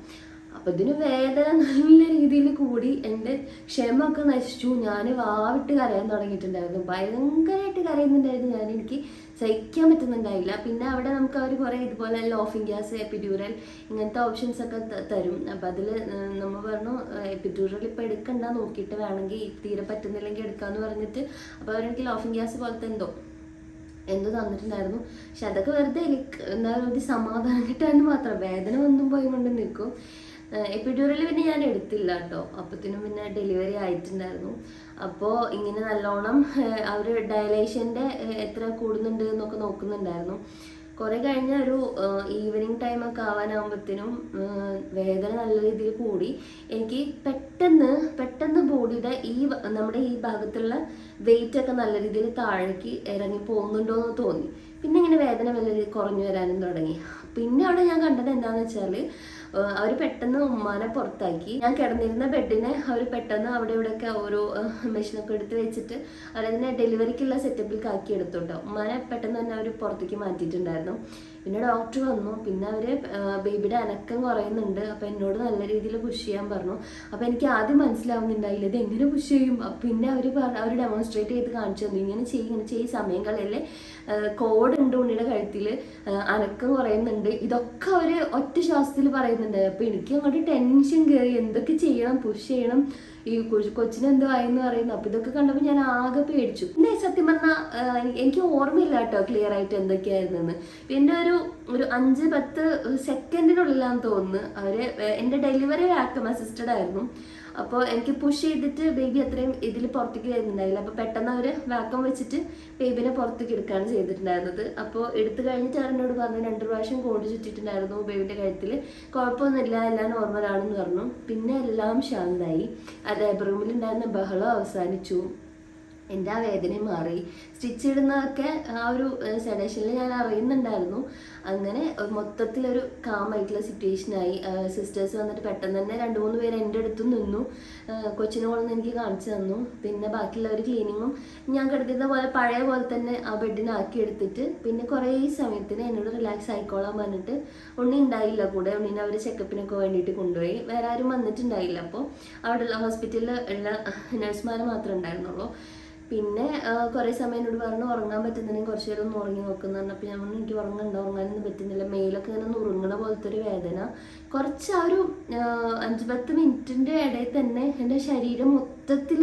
അപ്പം ഇതിന് വേദന നല്ല രീതിയിൽ കൂടി എൻ്റെ ക്ഷമൊക്കെ നശിച്ചു. ഞാൻ വാവിട്ട് കരയാൻ തുടങ്ങിയിട്ടുണ്ടായിരുന്നു. ഭയങ്കരമായിട്ട് കരയുന്നുണ്ടായിരുന്നു ഞാൻ. എനിക്ക് സഹിക്കാൻ പറ്റുന്നുണ്ടായില്ല. പിന്നെ അവിടെ നമുക്ക് അവർ കുറേ ഇതുപോലെ ലോഫിംഗ് ഗ്യാസ്, എപ്പിഡ്യൂറൽ ഇങ്ങനത്തെ ഓപ്ഷൻസ് ഒക്കെ തരും. അപ്പം അതിൽ നമ്മൾ പറഞ്ഞു എപ്പിഡ്യൂറൽ ഇപ്പോൾ എടുക്കണ്ട, നോക്കിയിട്ട് വേണമെങ്കിൽ തീരെ പറ്റുന്നില്ലെങ്കിൽ എടുക്കാമെന്ന് പറഞ്ഞിട്ട് അപ്പോൾ അവരെനിക്ക് ലോഫിംഗ് ഗ്യാസ് പോലത്തെ എന്തോ തന്നിട്ടുണ്ടായിരുന്നു. പക്ഷെ അതൊക്കെ വെറുതെ എന്താ പറയുക സമാധാനം കിട്ടാൻ മാത്രം. വേദന വന്നും പോയി കൊണ്ട് നിൽക്കും. എപ്പിഡ്യൂറൽ പിന്നെ ഞാൻ എടുത്തില്ല കേട്ടോ. അപ്പത്തിനും പിന്നെ ഡെലിവറി ആയിട്ടുണ്ടായിരുന്നു. അപ്പോൾ ഇങ്ങനെ നല്ലോണം അവർ ഡയലേഷൻ്റെ എത്ര കൂടുന്നുണ്ട് എന്നൊക്കെ നോക്കുന്നുണ്ടായിരുന്നു. കുറേ കഴിഞ്ഞ ഒരു ഈവനിങ് ടൈമൊക്കെ ആവാനാകുമ്പോഴത്തേനും വേദന നല്ല രീതിയിൽ കൂടി. എനിക്ക് പെട്ടെന്ന് ബോഡിയുടെ നമ്മുടെ ഈ ഭാഗത്തുള്ള വെയിറ്റൊക്കെ നല്ല രീതിയിൽ താഴേക്ക് ഇറങ്ങി പോകുന്നുണ്ടോ എന്ന് തോന്നി. പിന്നെ ഇങ്ങനെ വേദന നല്ല രീതിയിൽ കുറഞ്ഞു വരാനും തുടങ്ങി. പിന്നെ അവിടെ ഞാൻ കണ്ടത് എന്താണെന്ന് വെച്ചാൽ അവർ പെട്ടെന്ന് ഉമ്മാനെ പുറത്താക്കി. ഞാൻ കിടന്നിരുന്ന ബെഡിനെ അവർ പെട്ടെന്ന് അവിടെ ഇവിടെയൊക്കെ ഓരോ മെഷീനൊക്കെ എടുത്ത് വെച്ചിട്ട് അവരതിനെ ഡെലിവറിക്കുള്ള സെറ്റപ്പിലേക്ക് ആക്കി എടുത്തു കേട്ടോ. ഉമ്മാനെ പെട്ടെന്ന് തന്നെ അവർ പുറത്തേക്ക് മാറ്റിയിട്ടുണ്ടായിരുന്നു. പിന്നെ ഡോക്ടർ വന്നു. പിന്നെ അവർ ബേബിയുടെ അനക്കം കുറയുന്നുണ്ട്, അപ്പോൾ എന്നോട് നല്ല രീതിയിൽ പുഷ് ചെയ്യാൻ പറഞ്ഞു. അപ്പോൾ എനിക്ക് ആദ്യം മനസ്സിലാവുന്നുണ്ടായില്ല ഇത് എങ്ങനെ പുഷ് ചെയ്യും. പിന്നെ അവർ ഡെമോൺസ്ട്രേറ്റ് ചെയ്ത് കാണിച്ചു തന്നു. ഇങ്ങനെ ചെയ്യും സമയം കളയല്ലേ, കോഡ് ഉണ്ട് ഉണ്ണിയുടെ കഴുത്തിൽ, അനക്കം കുറയുന്നുണ്ട്, ഇതൊക്കെ അവർ ഒറ്റ ശ്വാസത്തിൽ പറയുന്നുണ്ട്. അപ്പോൾ എനിക്ക് അങ്ങോട്ട് ടെൻഷൻ കയറി, എന്തൊക്കെ ചെയ്യണം, പുഷ് ചെയ്യണം, ഈ കൊച്ചിനെന്തോ ആയെന്ന് പറയുന്നു. അപ്പോൾ ഇതൊക്കെ കണ്ടപ്പോൾ ഞാൻ ആകെ പേടിച്ചു. പിന്നെ സത്യം പറഞ്ഞാൽ എനിക്ക് ഓർമ്മയില്ല കേട്ടോ ക്ലിയർ ആയിട്ട് എന്തൊക്കെയായിരുന്നെന്ന്. പിന്നെ ഒരു 5-10 സെക്കൻഡിനുള്ളിലാന്ന് തോന്നുന്നു അവർ എൻ്റെ ഡെലിവറി വാക്യൂം അസിസ്റ്റഡ് ആയിരുന്നു. അപ്പോൾ എനിക്ക് പുഷ് ചെയ്തിട്ട് ബേബി അത്രയും ഇതിൽ പുറത്തേക്ക് വരുന്നുണ്ടായില്ല. അപ്പോൾ പെട്ടെന്ന് അവർ വാക്യൂം വെച്ചിട്ട് ബേബിനെ പുറത്തേക്ക് എടുക്കുകയാണ് ചെയ്തിട്ടുണ്ടായിരുന്നത്. അപ്പോൾ എടുത്തു കഴിഞ്ഞിട്ട് അവരെന്നോട് പറഞ്ഞു 2 പ്രാവശ്യം കോഡ് ചുറ്റിട്ടുണ്ടായിരുന്നു ബേബിൻ്റെ കഴുത്തിൽ, കുഴപ്പമൊന്നുമില്ല, എല്ലാം നോർമലാണെന്ന് പറഞ്ഞു. പിന്നെ എല്ലാം ശാന്തമായി. ആ ലേബർ റൂമിലുണ്ടായിരുന്ന ബഹളം അവസാനിച്ചു. എൻ്റെ ആ വേദനയും മാറി. സ്റ്റിച്ച് ഇടുന്നതൊക്കെ ആ ഒരു സെഡേഷനിൽ ഞാൻ അറിയുന്നുണ്ടായിരുന്നു. അങ്ങനെ മൊത്തത്തിലൊരു കാമായിട്ടുള്ള സിറ്റുവേഷനായി. സിസ്റ്റേഴ്സ് വന്നിട്ട് പെട്ടെന്ന് തന്നെ 2-3 പേര് എൻ്റെ അടുത്ത് നിന്നു. കൊച്ചിനെ കൊണ്ടുവന്ന് എനിക്ക് കാണിച്ചു തന്നു. പിന്നെ ബാക്കിയുള്ളവർ ക്ലീനിങ്ങും ഞാൻ കിടത്തിയിരുന്ന പോലെ പഴയ പോലെ തന്നെ ആ ബെഡിനാക്കി എടുത്തിട്ട് പിന്നെ കുറേ സമയത്തിന് എന്നോട് റിലാക്സ് ആയിക്കോളാൻ പറഞ്ഞിട്ട് ഉണ്ണി ഉണ്ടായില്ല കൂടെ. ഉണ്ണീനെ അവർ ചെക്കപ്പിനൊക്കെ വേണ്ടിയിട്ട് കൊണ്ടുപോയി. വേറെ ആരും വന്നിട്ടുണ്ടായില്ല. അപ്പോൾ അവിടെ ഹോസ്പിറ്റലിൽ ഉള്ള നഴ്സുമാർ മാത്രമേ ഉണ്ടായിരുന്നുള്ളൂ. പിന്നെ കുറേ സമയം എന്നോട് പറഞ്ഞു ഉറങ്ങാൻ പറ്റുന്നുണ്ടെങ്കിൽ കുറച്ച് നേരം ഒന്ന് ഉറങ്ങി നോക്കുന്നു പറഞ്ഞപ്പോൾ ഞാൻ പറഞ്ഞു എനിക്ക് ഉറങ്ങാനൊന്നും പറ്റുന്നില്ല. മെയിലൊക്കെ ഇങ്ങനെ ഉറങ്ങണ പോലത്തെ ഒരു വേദന. കുറച്ച് ആ ഒരു 5-10 മിനിറ്റിൻ്റെ ഇടയിൽ തന്നെ എൻ്റെ ശരീരം മൊത്തത്തിൽ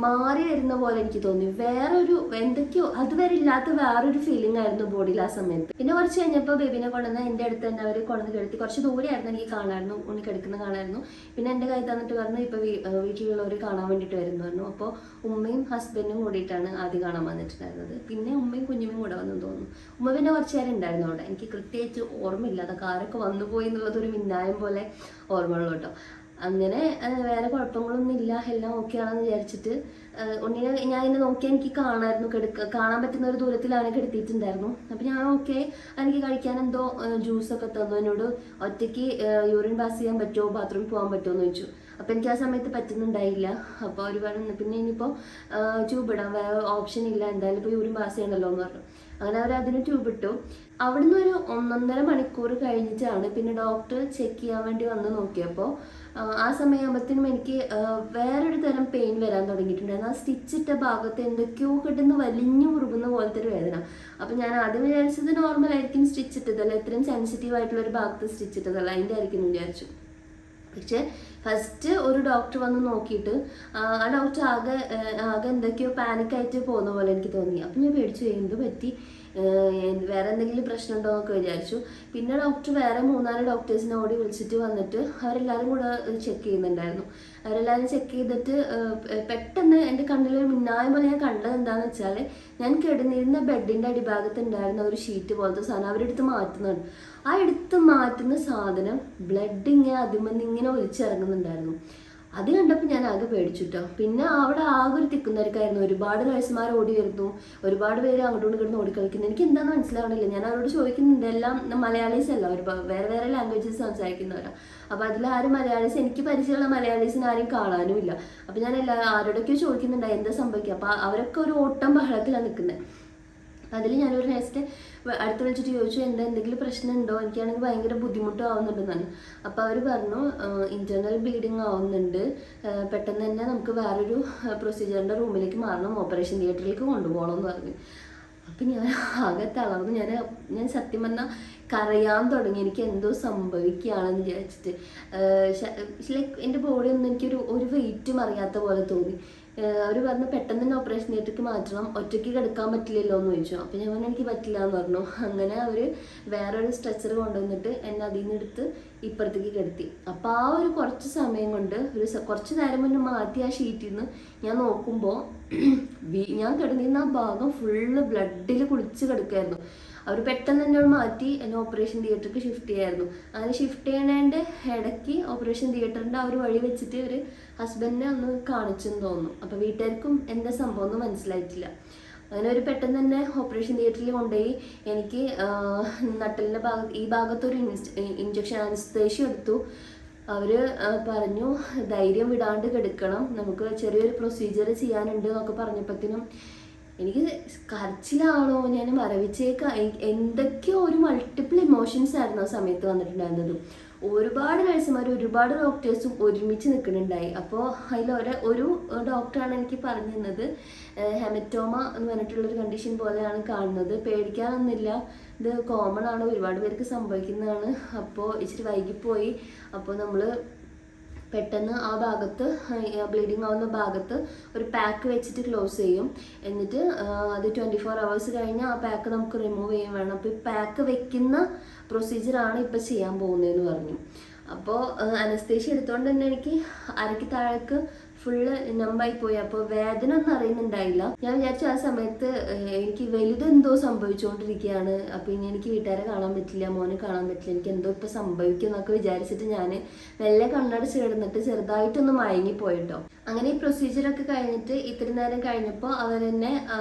മാറി വരുന്ന പോലെ എനിക്ക് തോന്നി. വേറൊരു എന്തൊക്കെയോ അതുവരെ ഇല്ലാത്ത വേറൊരു ഫീലിംഗ് ആയിരുന്നു ബോഡിയിൽ ആ സമയത്ത്. പിന്നെ കുറച്ച് കഴിഞ്ഞപ്പോൾ ബേബിനെ കൊണ്ടുവന്ന് എൻ്റെ അടുത്ത് തന്നെ അവർ കൊണ്ടുവന്ന് കിടത്തി. കുറച്ച് ദൂരെയായിരുന്നു, എനിക്ക് കാണാമായിരുന്നു, ഉണ്ണി കിടക്കുന്ന കാണാമായിരുന്നു. പിന്നെ എൻ്റെ കൈ തന്നിട്ട് പറഞ്ഞു ഇപ്പോൾ വീട്ടിലുള്ളവർ കാണാൻ വേണ്ടിയിട്ട് വരുന്നു പറഞ്ഞു. അപ്പോൾ ഉമ്മയും ഹസ്ബൻഡും കൂടിയിട്ടാണ് ആദ്യം കാണാൻ വന്നിട്ടുണ്ടായിരുന്നത്. പിന്നെ ഉമ്മയും കുഞ്ഞുമ്മയും കൂടെ വന്നെന്ന് തോന്നുന്നു. ഉമ്മ പിന്നെ കുറച്ച് നേരം ഉണ്ടായിരുന്നു അവിടെ. എനിക്ക് കൃത്യമായിട്ട് ഓർമ്മയില്ല, അതൊക്കെ ആരൊക്കെ വന്നു പോയി എന്നുള്ളതൊരു മിന്നായം പോലെ ഓർമ്മയുള്ളൂ കേട്ടോ. അങ്ങനെ വേറെ കുഴപ്പങ്ങളൊന്നും ഇല്ല, എല്ലാം ഓക്കെ ആണെന്ന് വിചാരിച്ചിട്ട് ഉണ്ണിനെ ഞാൻ ഇങ്ങനെ നോക്കിയാൽ എനിക്ക് കാണാൻ പറ്റുന്ന ഒരു ദൂരത്തിലാണ് കിടത്തിയിട്ടുണ്ടായിരുന്നു. അപ്പം ഞാൻ ഓക്കെ, എനിക്ക് കഴിക്കാൻ എന്തോ ജ്യൂസൊക്കെ തന്നു. എന്നോട് ഒറ്റയ്ക്ക് യൂറിൻ പാസ് ചെയ്യാൻ പറ്റുമോ, ബാത്റൂമിൽ പോകാൻ പറ്റുമോ എന്ന് ചോദിച്ചു. അപ്പോൾ എനിക്ക് ആ സമയത്ത് പറ്റുന്നുണ്ടായില്ല. അപ്പോൾ അവർ പറഞ്ഞു പിന്നെ ഇനിയിപ്പോൾ ട്യൂബ് ഇടാം, വേറെ ഓപ്ഷൻ ഇല്ല, എന്തായാലും ഇപ്പോൾ യൂറിൻ പാസ് ചെയ്യണമല്ലോ എന്ന് പറഞ്ഞു. അങ്ങനെ അവർ അതിന് ട്യൂബ് ഇട്ടു. അവിടുന്ന് ഒരു 1.5 മണിക്കൂർ കഴിഞ്ഞിട്ടാണ് പിന്നെ ഡോക്ടർ ചെക്ക് ചെയ്യാൻ വേണ്ടി വന്ന് നോക്കിയപ്പോൾ ആ സമയമാകുമ്പോഴത്തേനും എനിക്ക് വേറൊരു തരം പെയിൻ വരാൻ തുടങ്ങിയിട്ടുണ്ടായിരുന്നു. ആ സ്റ്റിച്ചിട്ട ഭാഗത്ത് എന്തൊക്കെയോ കിട്ടുന്ന വലിഞ്ഞു മുറുകുന്ന പോലത്തെ ഒരു വേദന. അപ്പം ഞാൻ ആദ്യം വിചാരിച്ചത് നോർമലായിരിക്കും, സ്റ്റിച്ചിട്ടതല്ല, ഇത്രയും സെൻസിറ്റീവ് ആയിട്ടുള്ള ഒരു ഭാഗത്ത് സ്റ്റിച്ചിട്ടതല്ല, അതിൻ്റെ ആയിരിക്കും എന്ന് വിചാരിച്ചു. പക്ഷെ ഫസ്റ്റ് ഒരു ഡോക്ടർ വന്ന് നോക്കിയിട്ട് ആ ഡോക്ടർ ആകെ എന്തൊക്കെയോ പാനിക്കായിട്ട് പോകുന്ന പോലെ എനിക്ക് തോന്നി. അപ്പം ഞാൻ പേടിച്ചു, എന്ത് പറ്റി, വേറെ എന്തെങ്കിലും പ്രശ്നമുണ്ടോ എന്നൊക്കെ വിചാരിച്ചു. പിന്നെ ഡോക്ടർ വേറെ 3-4 ഡോക്ടേഴ്സിനെ ഓടി വിളിച്ചിട്ട് വന്നിട്ട് അവരെല്ലാവരും കൂടെ ചെക്ക് ചെയ്യുന്നുണ്ടായിരുന്നു. അവരെല്ലാവരും ചെക്ക് ചെയ്തിട്ട് പെട്ടെന്ന് എൻ്റെ കണ്ണിലൊരു മിന്നായം പോലെ ഞാൻ കണ്ടത് എന്താണെന്ന് വെച്ചാൽ, ഞാൻ കിടന്നിരുന്ന ബെഡിൻ്റെ അടിഭാഗത്ത് ഉണ്ടായിരുന്ന ഒരു ഷീറ്റ് പോലത്തെ സാധനം അവരെടുത്ത് മാറ്റുന്നുണ്ട്. ആ എടുത്ത് മാറ്റുന്ന സാധനം ബ്ലഡ് ഇങ്ങനെ അതിമന്നിങ്ങനെ ഒലിച്ചിറങ്ങുന്നുണ്ടായിരുന്നു. അത് കണ്ടപ്പോൾ ഞാൻ ആകെ പേടിച്ചിട്ടോ. പിന്നെ അവിടെ ആകെ ഒരു തിക്കുന്നവരക്കായിരുന്നു. ഒരുപാട് നഴ്സുമാർ ഓടി വരുന്നു, ഒരുപാട് പേര് അങ്ങോട്ടും കിടന്ന് ഓടിക്കളിക്കുന്നു. എനിക്ക് എന്താണെന്ന് മനസ്സിലാവണില്ല. ഞാൻ അവരോട് ചോദിക്കുന്നുണ്ട്, എല്ലാം മലയാളീസ് അല്ല, വേറെ വേറെ ലാംഗ്വേജസ് സംസാരിക്കുന്നവരാണ്. അപ്പോൾ അതിലാരും മലയാളീസ്, എനിക്ക് പരിചയമുള്ള മലയാളീസിന് ആരും കാണാനും ഇല്ല. അപ്പോൾ ഞാൻ ആരോടൊക്കെയോ ചോദിക്കുന്നുണ്ടായി എന്താ സംഭവിക്കുക. അപ്പോൾ അവരൊക്കെ ഒരു ഓട്ടം ബഹളത്തിലാണ് നിൽക്കുന്നത്. അതിൽ ഞാനൊരു നേരത്തെ അടുത്ത് വിളിച്ചിട്ട് ചോദിച്ചു, എന്തെങ്കിലും പ്രശ്നമുണ്ടോ, എനിക്കാണെങ്കിൽ ഭയങ്കര ബുദ്ധിമുട്ടാവുന്നുണ്ടെന്നാണ്. അപ്പോൾ അവർ പറഞ്ഞു ഇൻറ്റേർണൽ ബ്ലീഡിങ് ആവുന്നുണ്ട്, പെട്ടെന്ന് തന്നെ നമുക്ക് വേറൊരു പ്രൊസീജിയറിൻ്റെ റൂമിലേക്ക് മാറണം, ഓപ്പറേഷൻ തിയേറ്ററിലേക്ക് കൊണ്ടുപോകണം എന്ന് പറഞ്ഞു. അപ്പം ഞാൻ ആകെ തളർന്നു. ഞാൻ സത്യം പറഞ്ഞാൽ കരയാൻ തുടങ്ങി. എനിക്ക് എന്തോ സംഭവിക്കുകയാണെന്ന് വിചാരിച്ചിട്ട്. ലൈക്ക് എൻ്റെ ബോഡി ഒന്നും ഒരു വെയിറ്റും അറിയാത്ത പോലെ തോന്നി. അവർ പറഞ്ഞു പെട്ടെന്ന് തന്നെ ഓപ്പറേഷൻ തിയേറ്ററിലേക്ക് മാറ്റണം, ഒറ്റയ്ക്ക് കിടക്കാൻ പറ്റില്ലല്ലോ എന്ന് ചോദിച്ചു. അപ്പോൾ ഞാൻ പറഞ്ഞു എനിക്ക് പറ്റില്ല എന്ന് പറഞ്ഞു. അങ്ങനെ അവർ വേറൊരു സ്ട്രെച്ചർ കൊണ്ടുവന്നിട്ട് എന്നെ അതിൽ നിന്ന് എടുത്ത് ഇപ്പുറത്തേക്ക് കിടത്തി. അപ്പോൾ ആ ഒരു കുറച്ച് സമയം കൊണ്ട് കുറച്ച് നേരം മുന്നേ മാറ്റി ആ ഷീറ്റിൽ നിന്ന് ഞാൻ നോക്കുമ്പോൾ ഞാൻ കിടന്നിരുന്ന ആ ഭാഗം ഫുള്ള് ബ്ലഡിൽ കുളിച്ച് കിടക്കുമായിരുന്നു. അവർ പെട്ടെന്ന് തന്നെ മാറ്റി എന്നെ ഓപ്പറേഷൻ തിയേറ്ററിലേക്ക് ഷിഫ്റ്റ് ചെയ്യായിരുന്നു. അങ്ങനെ ഷിഫ്റ്റ് ചെയ്യണേൻ്റെ ഇടയ്ക്ക് ഓപ്പറേഷൻ തിയേറ്ററിൻ്റെ ആ ഒരു വഴി വെച്ചിട്ട് ഒരു ഹസ്ബൻഡിനെ ഒന്ന് കാണിച്ചെന്ന് തോന്നുന്നു. അപ്പോൾ വീട്ടുകാർക്കും എന്താ സംഭവം ഒന്നും മനസ്സിലായിട്ടില്ല. അങ്ങനെ ഒരു പെട്ടെന്ന് തന്നെ ഓപ്പറേഷൻ തിയേറ്ററിൽ കൊണ്ടുപോയി എനിക്ക് നട്ടലിൻ്റെ ഈ ഭാഗത്തൊരു ഇഞ്ചക്ഷൻ അനസ്തേഷ്യ എടുത്തു. അവർ പറഞ്ഞു ധൈര്യം വിടാണ്ട് കിടക്കണം, നമുക്ക് ചെറിയൊരു പ്രൊസീജിയർ ചെയ്യാനുണ്ട് എന്നൊക്കെ പറഞ്ഞപ്പോഴത്തേനും എനിക്ക് കരച്ചിലാണോ, ഞാൻ എന്തൊക്കെയോ ഒരു മൾട്ടിപ്പിൾ ഇമോഷൻസ് ആയിരുന്നു ആ സമയത്ത് വന്നിട്ടുണ്ടായിരുന്നതും. ഒരുപാട് നഴ്സുമാർ ഒരുപാട് ഡോക്ടേഴ്സും ഒരുമിച്ച് നിൽക്കുന്നുണ്ടായി. അപ്പോൾ ഒരു ഡോക്ടറാണ് എനിക്ക് പറഞ്ഞു തന്നത്, ഹെമറ്റോമ എന്ന് പറഞ്ഞിട്ടുള്ളൊരു കണ്ടീഷൻ പോലെയാണ് കാണുന്നത്, പേടിക്കാനൊന്നുമില്ല, ഇത് കോമൺ ആണ്, ഒരുപാട് പേർക്ക് സംഭവിക്കുന്നതാണ്. അപ്പോൾ ഇച്ചിരി വൈകിപ്പോയി. അപ്പോൾ നമ്മൾ പെട്ടെന്ന് ആ ഭാഗത്ത് ബ്ലീഡിങ് ആവുന്ന ഭാഗത്ത് ഒരു പാക്ക് വെച്ചിട്ട് ക്ലോസ് ചെയ്യും. എന്നിട്ട് അത് 24 hours കഴിഞ്ഞ് ആ പാക്ക് നമുക്ക് റിമൂവ് ചെയ്യാൻ വേണം. അപ്പോൾ ഈ പാക്ക് വെക്കുന്ന പ്രൊസീജിയറാണ് ഇപ്പോൾ ചെയ്യാൻ പോകുന്നതെന്ന് പറഞ്ഞു. അപ്പോൾ അനസ്തേഷ്യ എടുത്തുകൊണ്ട് തന്നെ എനിക്ക് അരയ്ക്ക് താഴേക്ക് ഫുള്ള് നമ്പായി പോയി. അപ്പോൾ വേദന ഒന്നും അറിയുന്നുണ്ടായില്ല. ഞാൻ വിചാരിച്ചു ആ സമയത്ത് എനിക്ക് വലുതെന്തോ സംഭവിച്ചുകൊണ്ടിരിക്കുകയാണ്. അപ്പോൾ ഇനി എനിക്ക് വീട്ടുകാരെ കാണാൻ പറ്റില്ല, മോനെ കാണാൻ പറ്റില്ല, എനിക്ക് എന്തോ ഇപ്പോൾ സംഭവിക്കും എന്നൊക്കെ വിചാരിച്ചിട്ട് ഞാൻ മെല്ലെ കണ്ണടച്ച് കിടന്നിട്ട് ചെറുതായിട്ടൊന്ന് മയങ്ങിപ്പോയിട്ടോ. അങ്ങനെ ഈ പ്രൊസീജിയറൊക്കെ കഴിഞ്ഞിട്ട് ഇത്തിരി നേരം കഴിഞ്ഞപ്പോൾ അവരെന്നെ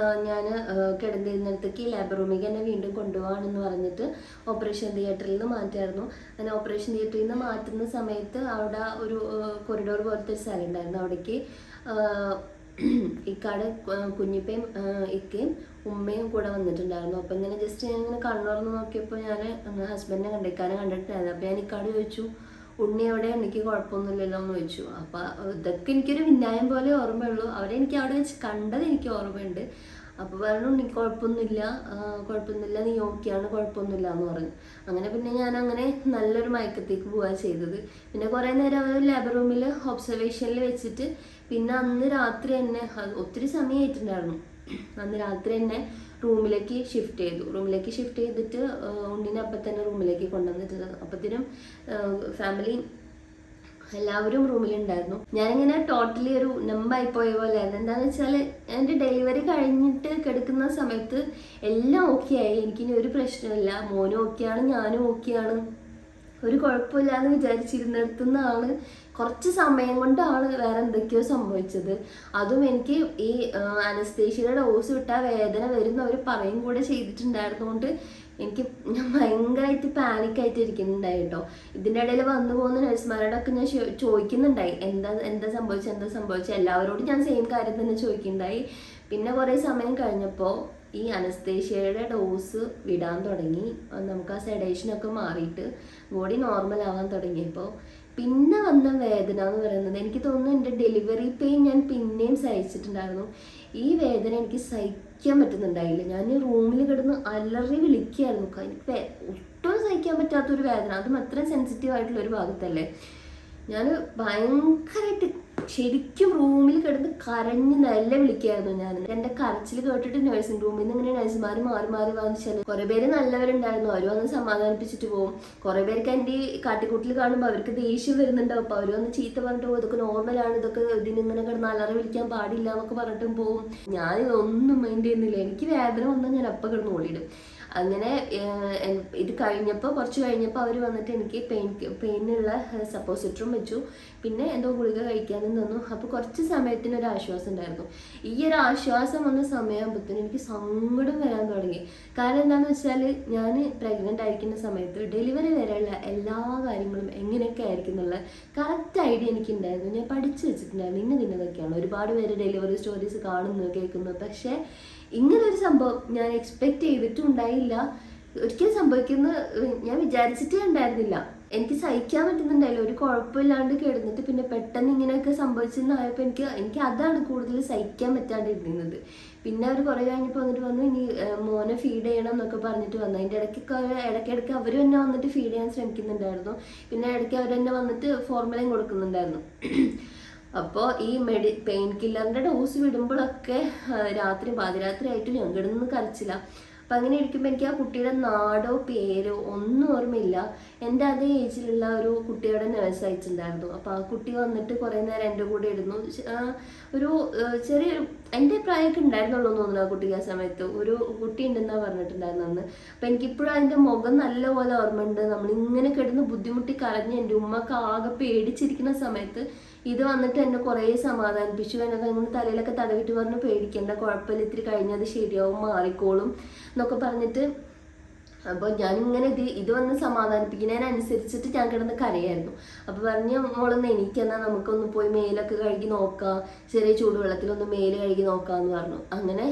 ഞാൻ കിടന്നിരുന്നിടത്തേക്ക് ലാബ് റൂമിലേക്ക് എന്നെ വീണ്ടും കൊണ്ടുപോകാനെന്ന് പറഞ്ഞിട്ട് ഓപ്പറേഷൻ തിയേറ്ററിൽ നിന്ന് മാറ്റായിരുന്നു. അങ്ങനെ ഓപ്പറേഷൻ തിയേറ്ററിൽ നിന്ന് മാറ്റുന്ന സമയത്ത് അവിടെ ഒരു കൊറിഡോർ പോലത്തെ ഒരു സ്ഥലം ഉണ്ടായിരുന്നു. അവിടേക്ക് ഇക്കാടെ കുഞ്ഞിപ്പയും ഇക്കയും ഉമ്മയും കൂടെ വന്നിട്ടുണ്ടായിരുന്നു. അപ്പോൾ ഇങ്ങനെ ജസ്റ്റ് ഞാൻ ഇങ്ങനെ കണ്ണുറന്ന് നോക്കിയപ്പോൾ ഞാൻ ഹസ്ബൻഡിനെ ഇക്കാനെ കണ്ടിട്ടുണ്ടായിരുന്നു. അപ്പോൾ ഞാൻ ഇക്കാട് ചോദിച്ചു, ഉണ്ണി എവിടെ, എനിക്ക് കുഴപ്പമൊന്നുമില്ലല്ലോ എന്ന് ചോദിച്ചു. അപ്പോൾ ഇതൊക്കെ എനിക്കൊരു വിന്യായം പോലെ ഓർമ്മയുള്ളൂ. എനിക്ക് അവിടെ വെച്ച് കണ്ടത് എനിക്ക് ഓർമ്മയുണ്ട്. അപ്പോൾ പറഞ്ഞു ഉണ്ണിക്ക് കുഴപ്പമൊന്നുമില്ല, നീ ഓക്കെയാണ്, കുഴപ്പമൊന്നുമില്ല എന്ന് പറഞ്ഞു. അങ്ങനെ പിന്നെ ഞാൻ അങ്ങനെ നല്ലൊരു മയക്കത്തേക്ക് പോവുക ചെയ്തത്. പിന്നെ കുറേ നേരം അവർ ലാബ് റൂമിൽ ഒബ്സർവേഷനിൽ വെച്ചിട്ട് പിന്നെ അന്ന് രാത്രി തന്നെ ഒത്തിരി സമയമായിട്ടുണ്ടായിരുന്നു. അന്ന് രാത്രി തന്നെ റൂമിലേക്ക് ഷിഫ്റ്റ് ചെയ്തിട്ട് ഉണ്ണിനെ അപ്പം തന്നെ റൂമിലേക്ക് കൊണ്ടുവന്നിട്ട് അപ്പത്തിനും ഫാമിലി എല്ലാവരും റൂമിലുണ്ടായിരുന്നു. ഞാനിങ്ങനെ ടോട്ടലി ഒരു നമ്പായി പോയ പോലെയായിരുന്നു. എന്താണെന്ന് വെച്ചാൽ എൻ്റെ ഡെലിവറി കഴിഞ്ഞിട്ട് കിടക്കുന്ന സമയത്ത് എല്ലാം ഓക്കെ ആയി, എനിക്കിനി ഒരു പ്രശ്നമില്ല, മോനും ഓക്കെയാണ്, ഞാനും ഓക്കെയാണ്, ഒരു കുഴപ്പമില്ല എന്ന് വിചാരിച്ചിരുന്നിടത്തുനിന്നാണ് കുറച്ച് സമയം കൊണ്ടാണ് വേറെ എന്തൊക്കെയോ സംഭവിച്ചത്. അതും എനിക്ക് ഈ അനസ്തേഷ്യയുടെ ഡോസ് വിട്ടാൽ വേദന വരുന്നവർ പറയും കൂടെ ചെയ്തിട്ടുണ്ടായിരുന്നുകൊണ്ട് ഞാൻ ഭയങ്കരമായിട്ട് പാനിക്കായിട്ട് ഇരിക്കുന്നുണ്ടായി കേട്ടോ. ഇതിൻ്റെ ഇടയിൽ വന്നു പോകുന്ന നഴ്സുമാരോടൊക്കെ ഞാൻ ചോദിക്കുന്നുണ്ടായി എന്താ സംഭവിച്ചത്. എല്ലാവരോടും ഞാൻ സെയിം കാര്യം തന്നെ ചോദിക്കുന്നുണ്ടായി. പിന്നെ കുറേ സമയം കഴിഞ്ഞപ്പോൾ ഈ അനസ്തേഷ്യയുടെ ഡോസ് വിടാൻ തുടങ്ങി. നമുക്ക് ആ സെഡേഷനൊക്കെ മാറിയിട്ട് ബോഡി നോർമൽ ആവാൻ തുടങ്ങിയപ്പോൾ പിന്നെ വന്ന വേദന എന്ന് പറയുന്നത്, എനിക്ക് തോന്നുന്നു എൻ്റെ ഡെലിവറി പെയിൻ ഞാൻ പിന്നെയും സഹിച്ചിട്ടുണ്ടായിരുന്നു. ഈ വേദന എനിക്ക് സഹിക്കാൻ പറ്റുന്നുണ്ടായില്ല. ഞാൻ റൂമിൽ കിടന്ന് അലറി വിളിക്കുകയായിരുന്നു. എനിക്ക് ഒട്ടും സഹിക്കാൻ പറ്റാത്തൊരു വേദന, അതും അത്രയും സെൻസിറ്റീവ് ആയിട്ടുള്ള ഒരു ഭാഗത്തല്ലേ. ഞാൻ ഭയങ്കരമായിട്ട് ശരിക്കും റൂമിൽ കിടന്ന് കരഞ്ഞ് നല്ല വിളിക്കായിരുന്നു. ഞാൻ എൻ്റെ കരച്ചിൽ കേട്ടിട്ട് നഴ്സിംഗ് റൂമിൽ നിന്ന് ഇങ്ങനെ നഴ്സുമാർ മാറി മാറി വാങ്ങിച്ചാൽ കുറേ പേര് നല്ലവരുണ്ടായിരുന്നു, അവർ വന്ന് സമാധാനിപ്പിച്ചിട്ട് പോകും. കുറേ പേർക്ക് എൻ്റെ ഈ കാട്ടിക്കൂട്ടിൽ കാണുമ്പോൾ അവർക്ക് ദേഷ്യം വരുന്നുണ്ടാവും. അപ്പോൾ അവർ വന്ന് ചീത്ത പറഞ്ഞിട്ട് പോകും, ഇതൊക്കെ നോർമലാണ്, ഇതൊക്കെ ഇതിനിങ്ങനെ കിടന്ന് അലറി വിളിക്കാൻ പാടില്ല എന്നൊക്കെ പറഞ്ഞിട്ടും പോകും. ഞാൻ ഇതൊന്നും മൈൻഡ് ചെയ്യുന്നില്ല. എനിക്ക് വേദന വന്നാൽ ഞാൻ അപ്പം കിടന്ന് ഓടിയിടും. അങ്ങനെ ഇത് കഴിഞ്ഞപ്പോൾ കുറച്ച് കഴിഞ്ഞപ്പോൾ അവർ വന്നിട്ട് എനിക്ക് പെയിനുള്ള സപ്പോസിറ്ററും വെച്ചു, പിന്നെ എന്തോ ഗുളിക കഴിക്കാനും തന്നു. അപ്പോൾ കുറച്ച് സമയത്തിനൊരു ആശ്വാസം ഉണ്ടായിരുന്നു. ഈ ഒരു ആശ്വാസം വന്ന സമയമാകുമ്പോഴത്തേനും എനിക്ക് സങ്കടം വരാൻ തുടങ്ങി. കാരണം എന്താണെന്ന് വെച്ചാൽ ഞാൻ പ്രഗ്നൻ്റ് ആയിരിക്കുന്ന സമയത്ത് ഡെലിവറി വരെയുള്ള എല്ലാ കാര്യങ്ങളും എങ്ങനെയൊക്കെ ആയിരിക്കും എന്നുള്ള കറക്റ്റ് ഐഡിയ എനിക്കുണ്ടായിരുന്നു. ഞാൻ പഠിച്ചു വെച്ചിട്ടുണ്ടായിരുന്നു. ഇന്നതൊക്കെയാണ്. ഒരുപാട് പേര് ഡെലിവറി സ്റ്റോറീസ് കാണുന്നു കേൾക്കുന്നു. പക്ഷേ ഇങ്ങനൊരു സംഭവം ഞാൻ എക്സ്പെക്റ്റ് ചെയ്തിട്ടും ഉണ്ടായില്ല. ഒരിക്കലും സംഭവിക്കുന്ന ഞാൻ വിചാരിച്ചിട്ടേ ഉണ്ടായിരുന്നില്ല. എനിക്ക് സഹിക്കാൻ പറ്റുന്നുണ്ടായില്ല. ഒരു കുഴപ്പമില്ലാണ്ട് കിടന്നിട്ട് പിന്നെ പെട്ടെന്ന് ഇങ്ങനെയൊക്കെ സംഭവിച്ചെന്നായപ്പോൾ എനിക്ക് അതാണ് കൂടുതൽ സഹിക്കാൻ പറ്റാണ്ടിരുന്നത്. പിന്നെ അവർ കുറേ കഴിഞ്ഞപ്പോൾ വന്നിട്ട് വന്നു, ഇനി മോനെ ഫീഡ് ചെയ്യണം എന്നൊക്കെ പറഞ്ഞിട്ട് വന്നു. അതിൻ്റെ ഇടയ്ക്കിടയ്ക്ക് അവർ തന്നെ വന്നിട്ട് ഫീഡ് ചെയ്യാൻ ശ്രമിക്കുന്നുണ്ടായിരുന്നു. പിന്നെ ഇടയ്ക്ക് അവർ തന്നെ വന്നിട്ട് ഫോർമുലയും കൊടുക്കുന്നുണ്ടായിരുന്നു. അപ്പോൾ ഈ പെയിൻ കില്ലറിൻ്റെ ഡോസ് വിടുമ്പോഴൊക്കെ രാത്രി പാതിരാത്രി ആയിട്ട് ഞാൻ കിടന്ന് കരച്ചില്ല. അപ്പം അങ്ങനെ ഇരിക്കുമ്പോൾ എനിക്ക് ആ കുട്ടിയുടെ നാടോ പേരോ ഒന്നും ഓർമ്മയില്ല. എൻ്റെ അതേ ഏജിലുള്ള ഒരു കുട്ടിയുടെ നേഴ്സ് അയച്ചിട്ടുണ്ടായിരുന്നു. അപ്പോൾ ആ കുട്ടി വന്നിട്ട് കുറേ നേരം എൻ്റെ കൂടെ ഇരുന്നു. ഒരു ചെറിയൊരു എൻ്റെ പ്രായമൊക്കെ ഉണ്ടായിരുന്നുള്ളൂ എന്ന് തോന്നുന്നു ആ കുട്ടിക്ക്. ആ സമയത്ത് ഒരു കുട്ടി ഉണ്ടെന്നാണ് പറഞ്ഞിട്ടുണ്ടായിരുന്നു അന്ന്. അപ്പം എനിക്കിപ്പോഴും അതിൻ്റെ മുഖം നല്ലപോലെ ഓർമ്മയുണ്ട്. നമ്മളിങ്ങനെ കിടന്ന് ബുദ്ധിമുട്ടി കരഞ്ഞ് എൻ്റെ ഉമ്മക്ക് ആകെ പേടിച്ചിരിക്കുന്ന സമയത്ത് ഇത് വന്നിട്ട് എന്നെ കുറേ സമാധാനിപ്പിച്ചു. എന്നൊക്കെ ഇങ്ങനെ തലയിലൊക്കെ തടവിട്ട് പറഞ്ഞു, പേടിക്കേണ്ട, കുഴപ്പമില്ല, ഇത്തിരി കഴിഞ്ഞത് ശരിയാവും, മാറിക്കോളും എന്നൊക്കെ പറഞ്ഞിട്ട്. അപ്പോൾ ഞാനിങ്ങനെ ഇത് വന്ന് സമാധാനിപ്പിക്കുന്നതിനനുസരിച്ചിട്ട് ഞാൻ കിടന്ന് കരയായിരുന്നു. അപ്പോൾ പറഞ്ഞ മോളൊന്ന് എനിക്കെന്നാൽ നമുക്കൊന്ന് പോയി മേലൊക്കെ കഴുകി നോക്കാം, ചെറിയ ചൂടുവെള്ളത്തിലൊന്ന് മേല് കഴുകി നോക്കാമെന്ന് പറഞ്ഞു. അങ്ങനെ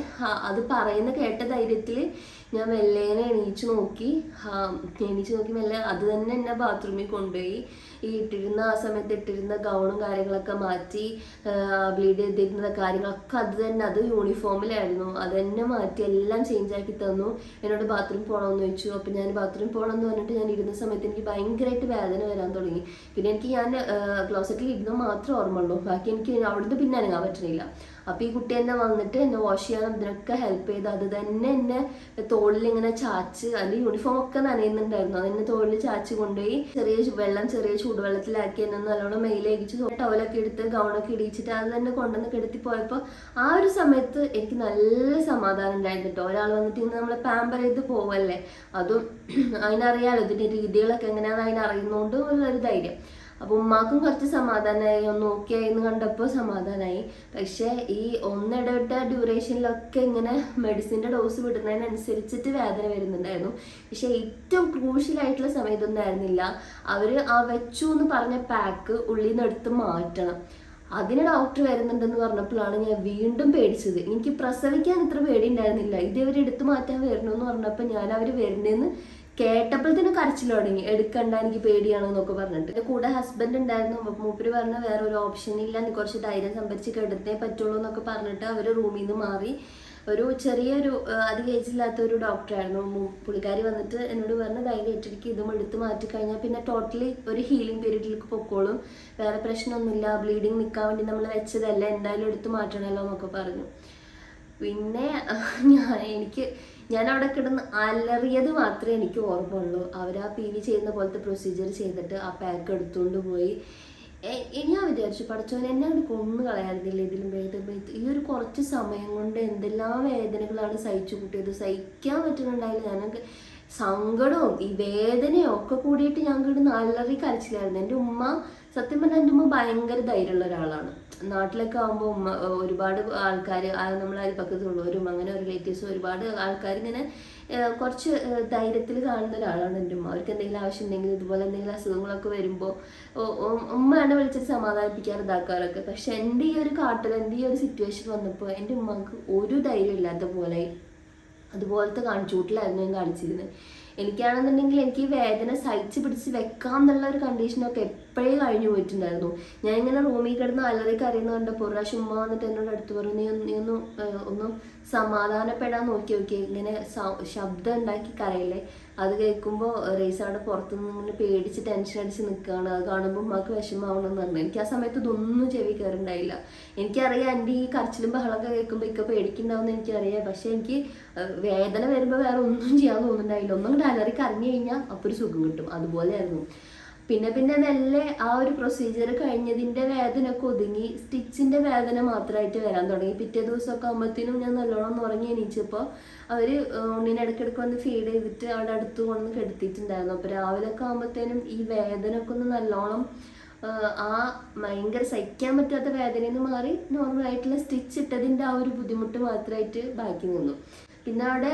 അത് പറയുന്ന കേട്ട ധൈര്യത്തിൽ ഞാൻ മെല്ലേനെ എണീച്ച് നോക്കി മെല്ലെ അത് തന്നെ എന്നെ ബാത്റൂമിൽ കൊണ്ടുപോയി. ഈ ആ സമയത്ത് ഇട്ടിരുന്ന ഗൗണും കാര്യങ്ങളൊക്കെ മാറ്റി, ബ്ലീഡ് ചെയ്തിരുന്ന കാര്യങ്ങളൊക്കെ അത് യൂണിഫോമിലായിരുന്നു. അത് തന്നെ മാറ്റി എല്ലാം ചേഞ്ച് ആക്കി തന്നു. എന്നോട് ബാത്റൂമിൽ പോകണമെന്ന് ചോദിച്ചു. അപ്പം ഞാൻ ബാത്റൂമിൽ പോകണമെന്ന് പറഞ്ഞിട്ട് ഞാൻ ഇരുന്ന സമയത്ത് എനിക്ക് ഭയങ്കരമായിട്ട് വേദന വരാൻ തുടങ്ങി. പിന്നെ ഞാൻ ക്ലോസറ്റിൽ ഇരുന്ന് മാത്രമേ ഓർമ്മയുള്ളൂ, ബാക്കി എനിക്ക് അവിടുന്ന് പിന്നെ അനങ്ങാൻ പറ്റണില്ല. അപ്പോൾ ഈ കുട്ടി എന്നെ വന്നിട്ട് എന്നെ വാഷ് ചെയ്യാനും ഇതിനൊക്കെ ഹെൽപ്പ് ചെയ്ത് അത് തന്നെ എന്നെ തോളിൽ ഇങ്ങനെ ചാച്ച്, അതിൻ്റെ യൂണിഫോം ഒക്കെ നനയുന്നുണ്ടായിരുന്നു, അതെന്നെ തോളിൽ ചാച്ച് കൊണ്ടുപോയി ചെറിയ ചൂടുവെള്ളത്തിലാക്കി എന്നെ നല്ലോണം മെയിലേക്കിച്ച് ടവലൊക്കെ എടുത്ത് ഗൗണൊക്കെ ഇടിച്ചിട്ട് അത് തന്നെ കൊണ്ടുവന്ന് കിടത്തി പോയപ്പോൾ ആ ഒരു സമയത്ത് എനിക്ക് നല്ല സമാധാനം ഉണ്ടായിരുന്നു കേട്ടോ. ഒരാൾ വന്നിട്ട് ഇന്ന് നമ്മളെ പാമ്പർ ചെയ്ത് പോവല്ലേ, അതും അതിനറിയാലോ ഇതിൻ്റെ രീതികളൊക്കെ എങ്ങനെയാണെന്ന് അതിനറിയുന്നതുകൊണ്ട് ഉള്ളൊരു ധൈര്യം. അപ്പോൾ ഉമ്മാക്കും കുറച്ച് സമാധാനമായി, ഒന്ന് ഓക്കെ ആയി എന്ന് കണ്ടപ്പോൾ സമാധാനമായി. പക്ഷേ ഈ ഒന്നിടവിട്ട ഡ്യൂറേഷനിലൊക്കെ ഇങ്ങനെ മെഡിസിൻ്റെ ഡോസ് വിടുന്നതിനനുസരിച്ചിട്ട് വേദന വരുന്നുണ്ടായിരുന്നു. പക്ഷേ ഏറ്റവും ക്രൂഷ്യലായിട്ടുള്ള സമയത്തൊന്നും ആയിരുന്നില്ല. അവർ ആ വെച്ചു എന്ന് പറഞ്ഞ പാക്ക് ഉള്ളിൽ നിന്ന് എടുത്ത് മാറ്റണം. അതിന് ഡോക്ടർ വരുന്നുണ്ടെന്ന് പറഞ്ഞപ്പോഴാണ് ഞാൻ വീണ്ടും പേടിച്ചത്. എനിക്ക് പ്രസവിക്കാൻ ഇത്ര പേടി ഉണ്ടായിരുന്നില്ല. ഇതേവർ എടുത്തു മാറ്റാൻ വരണമെന്ന് പറഞ്ഞപ്പോൾ ഞാൻ അവർ വരുന്നതെന്ന് കേട്ടപ്പോഴത്തേനും കരച്ചിൽ തുടങ്ങി. എടുക്കണ്ട, എനിക്ക് പേടിയാണെന്നൊക്കെ പറഞ്ഞിട്ട്. എൻ്റെ കൂടെ ഹസ്ബൻഡ് ഉണ്ടായിരുന്നു. മൂപ്പര് പറഞ്ഞ വേറെ ഒരു ഓപ്ഷൻ ഇല്ല, നീ കുറച്ച് ധൈര്യം സംഭരിച്ച് എടുത്തേ പറ്റുള്ളൂ എന്നൊക്കെ പറഞ്ഞിട്ട് അവർ റൂമിൽ നിന്ന് മാറി. ഒരു ചെറിയൊരു അധികം ഏജില്ലാത്തൊരു ഡോക്ടറായിരുന്നു. പുള്ളിക്കാരി വന്നിട്ട് എന്നോട് പറഞ്ഞ ധൈര്യം ഏറ്റെടുക്കുക, ഇതും എടുത്ത് മാറ്റിക്കഴിഞ്ഞാൽ പിന്നെ ടോട്ടലി ഒരു ഹീലിംഗ് പീരീഡിലേക്ക് പൊക്കോളും, വേറെ പ്രശ്നമൊന്നുമില്ല, ബ്ലീഡിങ് നിൽക്കാൻ വേണ്ടി നമ്മൾ വെച്ചതല്ല, എന്തായാലും എടുത്ത് മാറ്റണമല്ലോ എന്നൊക്കെ പറഞ്ഞു. പിന്നെ ഞാൻ അവിടെ കിടന്ന് അലറിയത് മാത്രമേ എനിക്ക് ഓർമ്മയുള്ളൂ. അവർ ആ PV ചെയ്യുന്ന പോലത്തെ പ്രൊസീജിയർ ചെയ്തിട്ട് ആ പാക്ക് എടുത്തുകൊണ്ട് പോയി. ഞാൻ വിചാരിച്ചു, പഠിച്ചവൻ എന്നെ അവിടെ കൊന്നു കളയാറുന്നില്ല ഇതിലും ഭേദം. ഈ ഒരു കുറച്ച് സമയം കൊണ്ട് എന്തെല്ലാം വേദനകളാണ് സഹിച്ചു കൂട്ടിയത്, സഹിക്കാൻ പറ്റുന്നുണ്ടായില്ല. ഞാനൊക്കെ സങ്കടവും ഈ വേദനയും ഒക്കെ കൂടിയിട്ട് ഞാൻ കിടന്ന് അലറി കരച്ചിലായിരുന്നു. എൻ്റെ ഉമ്മ സത്യം പറഞ്ഞാൽ എൻ്റെ ഉമ്മ ഭയങ്കര ധൈര്യമുള്ള ഒരാളാണ്. നാട്ടിലൊക്കെ ആകുമ്പോൾ ഉമ്മ ഒരുപാട് ആൾക്കാർ നമ്മളെ അയൽപ്പക്കത്തുള്ളവരും അങ്ങനെ റിലേറ്റീവ്സും ഒരുപാട് ആൾക്കാർ ഇങ്ങനെ കുറച്ച് ധൈര്യത്തിൽ കാണുന്ന ഒരാളാണ് എൻ്റെ ഉമ്മ. അവർക്ക് എന്തെങ്കിലും ആവശ്യം ഉണ്ടെങ്കിൽ ഇതുപോലെ എന്തെങ്കിലും അസുഖങ്ങളൊക്കെ വരുമ്പോൾ ഉമ്മയാണ് വിളിച്ചിട്ട് സമാധാനിപ്പിക്കാറ്, ഇതാക്കാറൊക്കെ. പക്ഷെ എൻ്റെ ഈ ഒരു കാട്ടിൽ എൻ്റെ ഈ ഒരു സിറ്റുവേഷൻ വന്നപ്പോൾ എൻ്റെ ഉമ്മക്ക് ഒരു ധൈര്യം ഇല്ലാത്ത പോലെ അതുപോലത്തെ ചൂട്ടിലായിരുന്നു ഞാൻ കാണിച്ചിരുന്നത്. എനിക്കാണെന്നുണ്ടെങ്കിൽ എനിക്ക് ഈ വേദന സഹിച്ച് പിടിച്ച് വെക്കാം എന്നുള്ള ഒരു കണ്ടീഷനൊക്കെ എപ്പോഴേ കഴിഞ്ഞു പോയിട്ടുണ്ടായിരുന്നു. ഞാൻ ഇങ്ങനെ റൂമിൽ കിടന്ന് അലറി കരയുന്ന കണ്ടപ്പോൾ ഒരു പ്രാവശ്യം ഉമ്മ വന്നിട്ട് എന്നോട് അടുത്ത് പറഞ്ഞു, നീ ഒന്ന് സമാധാനപ്പെടാൻ നോക്കി ഇങ്ങനെ ശബ്ദം ഉണ്ടാക്കി കരയില്ലേ. അത് കേൾക്കുമ്പോൾ റേസ് അവിടെ പുറത്തുനിന്ന് ഇങ്ങനെ പേടിച്ച് ടെൻഷൻ അടിച്ച് നിൽക്കുകയാണ്. അത് കാണുമ്പോൾ ഉമ്മക്ക് വിഷമാവണമെന്ന് പറഞ്ഞു. എനിക്ക് ആ സമയത്ത് ഇതൊന്നും ചെവി കയറുണ്ടായില്ല. എനിക്കറിയാം എൻ്റെ ഈ കരച്ചിലും ബഹളമൊക്കെ കേൾക്കുമ്പോൾ ഇക്കെ പേടിക്കുന്നുണ്ടാവുമെന്ന് എനിക്കറിയാം. പക്ഷെ എനിക്ക് വേദന വരുമ്പോൾ വേറെ ഒന്നും ചെയ്യാൻ തോന്നുന്നുണ്ടായില്ല. ഒന്നും കൂടെ അലറി കരഞ്ഞു കഴിഞ്ഞാൽ അപ്പോൾ ഒരു സുഖം കിട്ടും. അതുപോലെയായിരുന്നു. പിന്നെ മെല്ലെ ആ ഒരു പ്രൊസീജിയർ കഴിഞ്ഞതിൻ്റെ വേദനയൊക്കെ ഒതുങ്ങി സ്റ്റിച്ചിൻ്റെ വേദന മാത്രമായിട്ട് വരാൻ തുടങ്ങി. പിറ്റേ ദിവസമൊക്കെ ആകുമ്പോഴത്തേനും ഞാൻ നല്ലോണം ഉറങ്ങി എണീച്ചപ്പോൾ അവർ ഉണ്ണിനെ ഇടയ്ക്കിടയ്ക്ക് വന്ന് ഫീഡ് ചെയ്തിട്ട് അവിടെ അടുത്ത് കൊണ്ടു കെടുത്തിയിട്ടുണ്ടായിരുന്നു. അപ്പോൾ രാവിലെയൊക്കെ ആകുമ്പോഴത്തേനും ഈ വേദനയൊക്കെ ഒന്ന് നല്ലോണം ആ ഭയങ്കര സഹിക്കാൻ പറ്റാത്ത വേദനയിൽ നിന്ന് മാറി നോർമലായിട്ടുള്ള സ്റ്റിച്ച് ഇട്ടതിൻ്റെ ആ ഒരു ബുദ്ധിമുട്ട് മാത്രമായിട്ട് ബാക്കി നിന്നു. പിന്നെ അവിടെ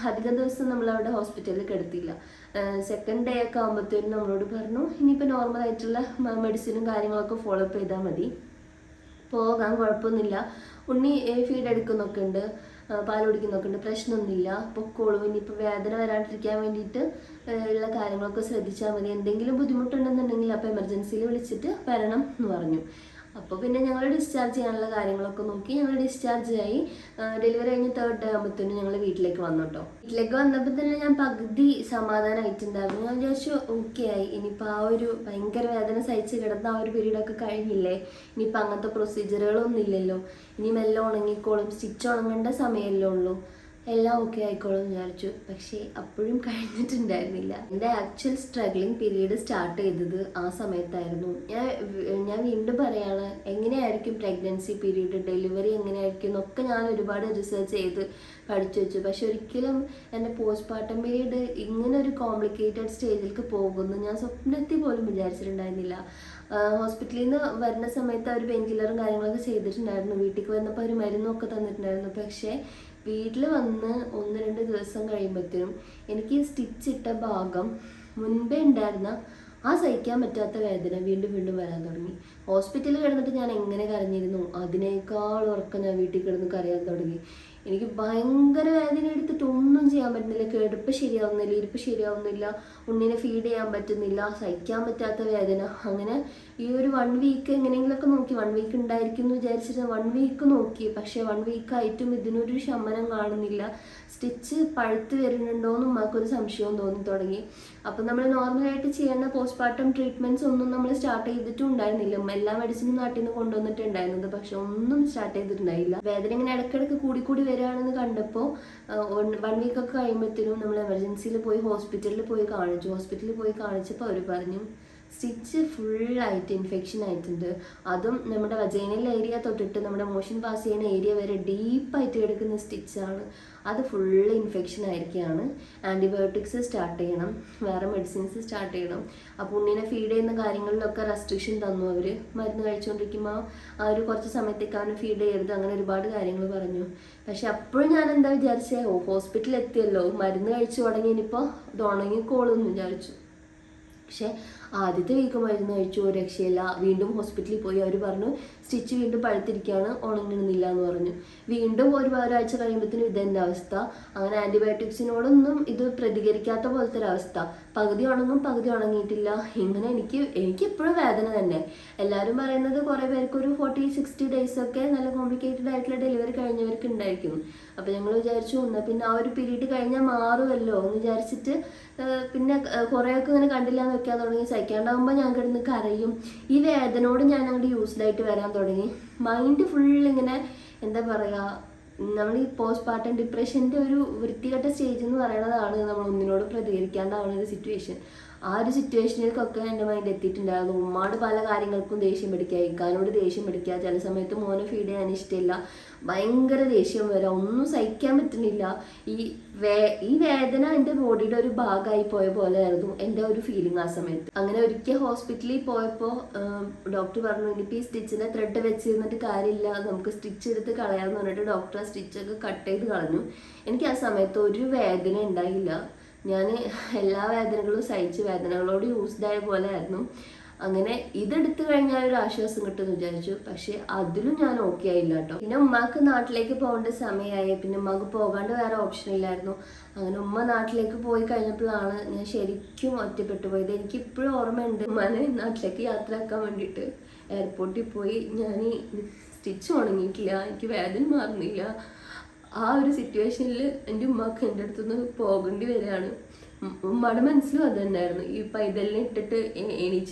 അധികം ദിവസം നമ്മളവിടെ ഹോസ്പിറ്റലിൽ കിടത്തിയില്ല. സെക്കൻഡ് ഡേ ഒക്കെ ആകുമ്പോഴത്തേനും നമ്മളോട് പറഞ്ഞു ഇനിയിപ്പോൾ നോർമലായിട്ടുള്ള മെഡിസിനും കാര്യങ്ങളൊക്കെ ഫോളോ അപ്പ് ചെയ്താൽ മതി, പോകാൻ കുഴപ്പമൊന്നുമില്ല, ഉണ്ണി ഫീഡ് എടുക്കുന്നൊക്കെ ഉണ്ട്, പാൽ കുടിക്കുന്നൊക്കെ ഉണ്ട്, പ്രശ്നമൊന്നുമില്ല, പൊക്കോളും, ഇനിയിപ്പോൾ വേദന വരാണ്ടിരിക്കാൻ വേണ്ടിയിട്ട് ഉള്ള കാര്യങ്ങളൊക്കെ ശ്രദ്ധിച്ചാൽ മതി, എന്തെങ്കിലും ബുദ്ധിമുട്ടുണ്ടെന്നുണ്ടെങ്കിൽ അപ്പോൾ എമർജൻസിയിൽ വിളിച്ചിട്ട് വരണം എന്ന് പറഞ്ഞു. അപ്പോൾ പിന്നെ ഞങ്ങൾ ഡിസ്ചാർജ് ചെയ്യാനുള്ള കാര്യങ്ങളൊക്കെ നോക്കി ഞങ്ങൾ ഡിസ്ചാർജ് ആയി. ഡെലിവറി കഴിഞ്ഞ് 3rd ഡേ ആകുമ്പോഴത്തേനും ഞങ്ങൾ വീട്ടിലേക്ക് വന്നു കേട്ടോ. വീട്ടിലേക്ക് വന്നപ്പോൾ തന്നെ ഞാൻ പകുതി സമാധാനമായിട്ടുണ്ടായിരുന്നു. ഞാൻ വിചാരിച്ചു ഓക്കെ ആയി, ഇനിയിപ്പോൾ ആ ഒരു ഭയങ്കര വേദന സഹിച്ച് കിടന്ന ആ ഒരു പീരീഡൊക്കെ കഴിഞ്ഞില്ലേ, ഇനിയിപ്പോൾ അങ്ങനത്തെ പ്രൊസീജിയറുകളൊന്നും ഇല്ലല്ലോ, ഇനി മെല്ലെ ഉണങ്ങിക്കോളും, സ്റ്റിച്ച് ഉണങ്ങേണ്ട സമയമല്ലേ ഉള്ളൂ, എല്ലാം ഓക്കെ ആയിക്കോളും എന്ന് വിചാരിച്ചു. പക്ഷേ അപ്പോഴും കഴിഞ്ഞിട്ടുണ്ടായിരുന്നില്ല. എൻ്റെ ആക്ച്വൽ സ്ട്രഗ്ലിംഗ് പീരീഡ് സ്റ്റാർട്ട് ചെയ്തത് ആ സമയത്തായിരുന്നു. ഞാൻ വീണ്ടും പറയാണ്, എങ്ങനെയായിരിക്കും പ്രഗ്നൻസി പീരീഡ്, ഡെലിവറി എങ്ങനെയായിരിക്കും എന്നൊക്കെ ഞാൻ ഒരുപാട് റിസർച്ച് ചെയ്ത് പഠിച്ചു വെച്ചു. പക്ഷെ ഒരിക്കലും എൻ്റെ പോസ്റ്റ്മോർട്ടം പീരീഡ് ഇങ്ങനെ ഒരു കോംപ്ലിക്കേറ്റഡ് സ്റ്റേജിലേക്ക് പോകുമെന്ന് ഞാൻ സ്വപ്നത്തിൽ പോലും വിചാരിച്ചിട്ടുണ്ടായിരുന്നില്ല. ഹോസ്പിറ്റലിൽ നിന്ന് വരുന്ന സമയത്ത് അവർ പെയിൻ കില്ലറും കാര്യങ്ങളൊക്കെ ചെയ്തിട്ടുണ്ടായിരുന്നു. വീട്ടിലേക്ക് വന്നപ്പോൾ അവർ മരുന്നൊക്കെ തന്നിട്ടുണ്ടായിരുന്നു. പക്ഷേ വീട്ടിൽ വന്ന് 1-2 ദിവസം കഴിയുമ്പോഴത്തേനും എനിക്ക് സ്റ്റിച്ച് ഇട്ട ഭാഗം മുൻപേ ഉണ്ടായിരുന്ന ആ സഹിക്കാൻ പറ്റാത്ത വേദന വീണ്ടും വരാൻ തുടങ്ങി. ഹോസ്പിറ്റലിൽ കിടന്നിട്ട് ഞാൻ എങ്ങനെ കരഞ്ഞിരുന്നു അതിനേക്കാൾ ഉറക്കം ഞാൻ വീട്ടിൽ കിടന്ന് കരയാൻ തുടങ്ങി. എനിക്ക് ഭയങ്കര വേദന എടുത്തിട്ട് ഒന്നും ചെയ്യാൻ പറ്റുന്നില്ല, കിടപ്പ് ശരിയാവുന്നില്ല, ഇരിപ്പ് ശരിയാവുന്നില്ല, ഉണ്ണിനെ ഫീഡ് ചെയ്യാൻ പറ്റുന്നില്ല, സഹിക്കാൻ പറ്റാത്ത വേദന. അങ്ങനെ ഈ ഒരു 1 വീക്ക് എങ്ങനെയെങ്കിലുമൊക്കെ നോക്കി, 1 വീക്ക് ഉണ്ടായിരിക്കും എന്ന് വിചാരിച്ചിട്ട് 1 വീക്ക് നോക്കി. പക്ഷേ 1 വീക്കായിട്ടും ഇതിനൊരു ശമനം കാണുന്നില്ല. സ്റ്റിച്ച് പഴുത്ത് വരുന്നുണ്ടോയെന്നും നമുക്കൊരു സംശയവും തോന്നി തുടങ്ങി. അപ്പം നമ്മൾ നോർമലായിട്ട് ചെയ്യേണ്ട പോസ്റ്റ്മോർട്ടം ട്രീറ്റ്മെൻറ്റ്സ് ഒന്നും നമ്മൾ സ്റ്റാർട്ട് ചെയ്തിട്ടും ഉണ്ടായിരുന്നില്ല. എല്ലാ മെഡിസിനും നാട്ടിൽ നിന്ന് കൊണ്ടുവന്നിട്ടുണ്ടായിരുന്നത്, പക്ഷെ ഒന്നും സ്റ്റാർട്ട് ചെയ്തിട്ടുണ്ടായില്ല. വേദന ഇങ്ങനെ ഇടയ്ക്കിടയ്ക്ക് കൂടി വരികയാണെന്ന് കണ്ടപ്പോൾ 1 വീക്കൊക്കെ കഴിയുമ്പോഴത്തേനും നമ്മൾ എമർജൻസിയിൽ പോയി ഹോസ്പിറ്റലിൽ പോയി കാണിച്ചപ്പോൾ അവർ പറഞ്ഞു സ്റ്റിച്ച് ഫുള്ളായിട്ട് ഇൻഫെക്ഷൻ ആയിട്ടുണ്ട്. അതും നമ്മുടെ വജൈനൽ ഏരിയ തൊട്ടിട്ട് നമ്മുടെ മോഷൻ പാസ് ചെയ്യുന്ന ഏരിയ വരെ ഡീപ്പായിട്ട് കിടക്കുന്ന സ്റ്റിച്ചാണ്. അത് ഫുള്ള് ഇൻഫെക്ഷൻ ആയിരിക്കുകയാണ്. ആൻറ്റിബയോട്ടിക്സ് സ്റ്റാർട്ട് ചെയ്യണം, വേറെ മെഡിസിൻസ് സ്റ്റാർട്ട് ചെയ്യണം. അപ്പോൾ ഉണ്ണിനെ ഫീഡ് ചെയ്യുന്ന കാര്യങ്ങളിലൊക്കെ റെസ്ട്രിക്ഷൻ തന്നു അവർ. മരുന്ന് കഴിച്ചുകൊണ്ടിരിക്കുമ്പോൾ ആ ഒരു കുറച്ച് സമയത്തേക്ക് അവനെ ഫീഡ് ചെയ്യരുത്, അങ്ങനെ ഒരുപാട് കാര്യങ്ങൾ പറഞ്ഞു. പക്ഷെ അപ്പോഴും ഞാൻ എന്താ വിചാരിച്ചേ, ഹോസ്പിറ്റലിൽ എത്തിയല്ലോ, മരുന്ന് കഴിച്ചു തുടങ്ങി, ഇനിയിപ്പോൾ ഇത് ഉണങ്ങിക്കോളും എന്ന് വിചാരിച്ചു. പക്ഷേ ആദ്യത്തെ വീക്ക് മരുന്ന് കഴിച്ചു, ഒരു രക്ഷയില്ല. വീണ്ടും ഹോസ്പിറ്റലിൽ പോയി അവർ പറഞ്ഞു സ്റ്റിച്ച് വീണ്ടും പഴുത്തിരിക്കുകയാണ്, ഉണങ്ങുന്നില്ല എന്ന് പറഞ്ഞു. വീണ്ടും ഒരാഴ്ച കഴിയുമ്പോഴത്തേനും ഇതെൻ്റെ അവസ്ഥ. അങ്ങനെ ആൻറ്റിബയോട്ടിക്സിനോടൊന്നും ഇത് പ്രതികരിക്കാത്ത പോലത്തെ ഒരവസ്ഥ. പകുതി ഉണങ്ങും, പകുതി ഉണങ്ങിയിട്ടില്ല. ഇങ്ങനെ എനിക്ക് എപ്പോഴും വേദന തന്നെ. എല്ലാവരും പറയുന്നത് കുറേ പേർക്ക് ഒരു 40-60 ഡേയ്സൊക്കെ നല്ല കോംപ്ലിക്കേറ്റഡ് ആയിട്ടുള്ള ഡെലിവറി കഴിഞ്ഞവർക്ക് ഉണ്ടായിരിക്കും. അപ്പോൾ ഞങ്ങൾ വിചാരിച്ചു എന്നാൽ പിന്നെ ആ ഒരു പീരീഡ് കഴിഞ്ഞാൽ മാറുമല്ലോ എന്ന് വിചാരിച്ചിട്ട് പിന്നെ കുറേയൊക്കെ ഇങ്ങനെ കണ്ടില്ല എന്ന് വെക്കാൻ തുടങ്ങി. സഹിക്കാണ്ടാകുമ്പോൾ ഞാൻ കിടന്ന് കരയും. ഈ വേദനയോട് ഞാൻ അങ്ങോട്ട് യൂസ്ഡായിട്ട് വരാൻ തുടങ്ങി. മൈൻഡ് ഫുൾ ഇങ്ങനെ എന്താ പറയുക, നമ്മൾ ഈ പോസ്റ്റ്മോർട്ടം ഡിപ്രഷൻ്റെ ഒരു വൃത്തികെട്ട സ്റ്റേജ് എന്ന് പറയുന്നതാണ് നമ്മൾ ഒന്നിനോട് പ്രതികരിക്കാണ്ടാവുന്ന ഒരു സിറ്റുവേഷൻ. ആ ഒരു സിറ്റുവേഷനിലേക്കൊക്കെ എൻ്റെ മൈൻഡ് എത്തിയിട്ടുണ്ടായിരുന്നു. ഉമ്മാട് പല കാര്യങ്ങൾക്കും ദേഷ്യം പിടിക്കുക, ഇക്കാനോട് ദേഷ്യം പിടിക്കുക, ചില സമയത്ത് മോനെ ഫീഡ് ചെയ്യാൻ ഇഷ്ടമില്ല, ഭയങ്കര ദേഷ്യം വരാം, ഒന്നും സഹിക്കാൻ പറ്റുന്നില്ല. ഈ വേദന എൻ്റെ ബോഡിയുടെ ഒരു ഭാഗമായി പോയ പോലെ ആയിരുന്നു എൻ്റെ ഒരു ഫീലിംഗ് ആ സമയത്ത്. അങ്ങനെ ഒരിക്കൽ ഹോസ്പിറ്റലിൽ പോയപ്പോൾ ഡോക്ടർ പറഞ്ഞു ഇനിയിപ്പോൾ ഈ സ്റ്റിച്ചിനെ ത്രെഡ് വെച്ചിരുന്നിട്ട് കാര്യമില്ല, നമുക്ക് സ്റ്റിച്ച് എടുത്ത് കളയാമെന്ന് പറഞ്ഞിട്ട് ഡോക്ടർ ആ സ്റ്റിച്ചൊക്കെ കട്ട് ചെയ്ത് കളഞ്ഞു. എനിക്ക് ആ സമയത്ത് ഒരു വേദന ഉണ്ടായില്ല. ഞാൻ എല്ലാ വേദനകളും സഹിച്ച് വേദനകളോട് യൂസ്ഡായ പോലെ ആയിരുന്നു. അങ്ങനെ ഇതെടുത്തു കഴിഞ്ഞാൽ ഒരു ആശ്വാസം കിട്ടുമെന്ന് വിചാരിച്ചു. പക്ഷെ അതിലും ഞാൻ ഓക്കെ ആയില്ല കേട്ടോ. പിന്നെ ഉമ്മാക്ക് നാട്ടിലേക്ക് പോകേണ്ട സമയമായി. പിന്നെ ഉമ്മാക്ക് പോകാണ്ട് വേറെ ഓപ്ഷൻ ഇല്ലായിരുന്നു. അങ്ങനെ ഉമ്മ നാട്ടിലേക്ക് പോയി കഴിഞ്ഞപ്പോഴാണ് ഞാൻ ശരിക്കും ഒറ്റപ്പെട്ടു പോയത്. എനിക്ക് ഇപ്പോഴും ഓർമ്മയുണ്ട്, ഉമ്മാനെ നാട്ടിലേക്ക് യാത്രയാക്കാൻ വേണ്ടിയിട്ട് എയർപോർട്ടിൽ പോയി ഞാൻ സ്റ്റിച്ച് ഉണങ്ങിയിട്ടില്ല, എനിക്ക് വേദന മാറുന്നില്ല. ആ ഒരു സിറ്റുവേഷനിൽ എൻ്റെ ഉമ്മാക്ക് എൻ്റെ അടുത്തുനിന്ന് പോകേണ്ടി വരികയാണ്. ഉമ്മയുടെ മനസ്സിലും അത് തന്നെയായിരുന്നു. ഈ പൈതലിനെ ഇട്ടിട്ട്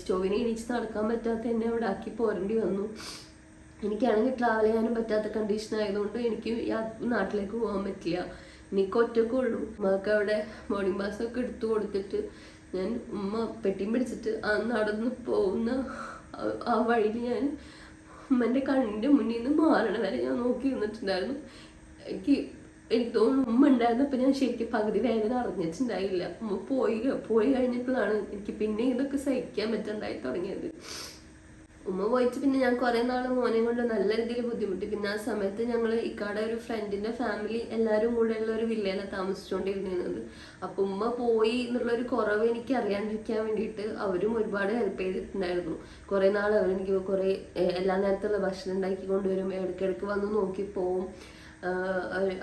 ചൊവ്വിനെ എണീച്ച് നടക്കാൻ പറ്റാത്ത എന്നെ അവിടെ ആക്കി പോരേണ്ടി വന്നു. എനിക്കാണെങ്കിൽ ട്രാവൽ ചെയ്യാനും പറ്റാത്ത കണ്ടീഷൻ ആയതുകൊണ്ട് എനിക്ക് നാട്ടിലേക്ക് പോകാൻ പറ്റില്ല. എനിക്ക് ഒറ്റക്കേ ഉള്ളൂ. ഉമ്മക്ക് അവിടെ മോർണിംഗ് ബാസ് ഒക്കെ എടുത്തു കൊടുത്തിട്ട് ഞാൻ ഉമ്മ പെട്ടിയും പിടിച്ചിട്ട് നടന്ന് പോകുന്ന ആ വഴിയിൽ ഞാൻ ഉമ്മൻ്റെ കണ്ണിൻ്റെ മുന്നിൽ നിന്ന് മാറണ വരെ ഞാൻ നോക്കി നിന്നിട്ടുണ്ടായിരുന്നു. എനിക്ക് തോന്നുന്നു ഉമ്മ ഉണ്ടായിരുന്നപ്പോൾ ഞാൻ ശരിക്കും പകുതി വേദന അറിഞ്ഞിട്ടുണ്ടായില്ല. ഉമ്മ പോയി കഴിഞ്ഞപ്പോഴാണ് എനിക്ക് പിന്നെ ഇതൊക്കെ സഹിക്കാൻ പറ്റുണ്ടായി തുടങ്ങിയത്. ഉമ്മ പോയിട്ട് പിന്നെ ഞാൻ കുറേ നാൾ മോനെ കൊണ്ട് നല്ല രീതിയിൽ ബുദ്ധിമുട്ടി. പിന്നെ ആ സമയത്ത് ഞങ്ങൾ ഇക്കാടെ ഒരു ഫ്രണ്ടിൻ്റെ ഫാമിലി എല്ലാവരും കൂടെ ഉള്ള ഒരു വില്ലയിലാണ് താമസിച്ചുകൊണ്ടിരുന്നത്. അപ്പം ഉമ്മ പോയി എന്നുള്ളൊരു കുറവ് എനിക്ക് അറിയാണ്ടിരിക്കാൻ വേണ്ടിയിട്ട് അവരും ഒരുപാട് ഹെൽപ്പ് ചെയ്തിട്ടുണ്ടായിരുന്നു. കുറേ നാൾ അവരെനിക്ക് കുറേ എല്ലാ നേരത്തുള്ള ഭക്ഷണം ഉണ്ടാക്കി കൊണ്ടുവരും, ഇടയ്ക്കിടയ്ക്ക് വന്ന് നോക്കി പോവും.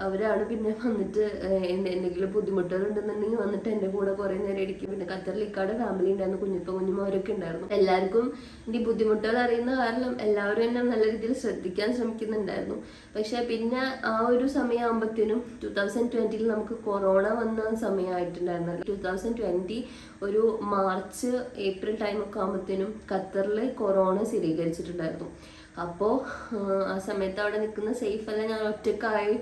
അവരാണ് പിന്നെ വന്നിട്ട് എന്തെങ്കിലും ബുദ്ധിമുട്ടുകളുണ്ടെന്നുണ്ടെങ്കിൽ വന്നിട്ട് എൻ്റെ കൂടെ കുറേ നേരം ഇരിക്കും. പിന്നെ ഖത്തറിൽ ഇക്കാടെ ഫാമിലി ഉണ്ടായിരുന്നു, കുഞ്ഞുമ്മ അവരൊക്കെ ഉണ്ടായിരുന്നു. എല്ലാവർക്കും ഈ ബുദ്ധിമുട്ടുകൾ അറിയുന്ന കാരണം എല്ലാവരും എന്നെ നല്ല രീതിയിൽ ശ്രദ്ധിക്കാൻ ശ്രമിക്കുന്നുണ്ടായിരുന്നു. പക്ഷെ പിന്നെ ആ ഒരു സമയമാകുമ്പോഴത്തേനും 2020 നമുക്ക് കൊറോണ വന്ന സമയമായിട്ടുണ്ടായിരുന്നല്ലോ. 2020 ഒരു മാർച്ച് ഏപ്രിൽ ടൈമൊക്കെ ആകുമ്പോഴത്തേനും ഖത്തറിൽ കൊറോണ സ്ഥിരീകരിച്ചിട്ടുണ്ടായിരുന്നു. അപ്പോൾ ആ സമയത്ത് അവിടെ നിൽക്കുന്ന സേഫ് അല്ല, ഞാൻ ഒറ്റക്കായി,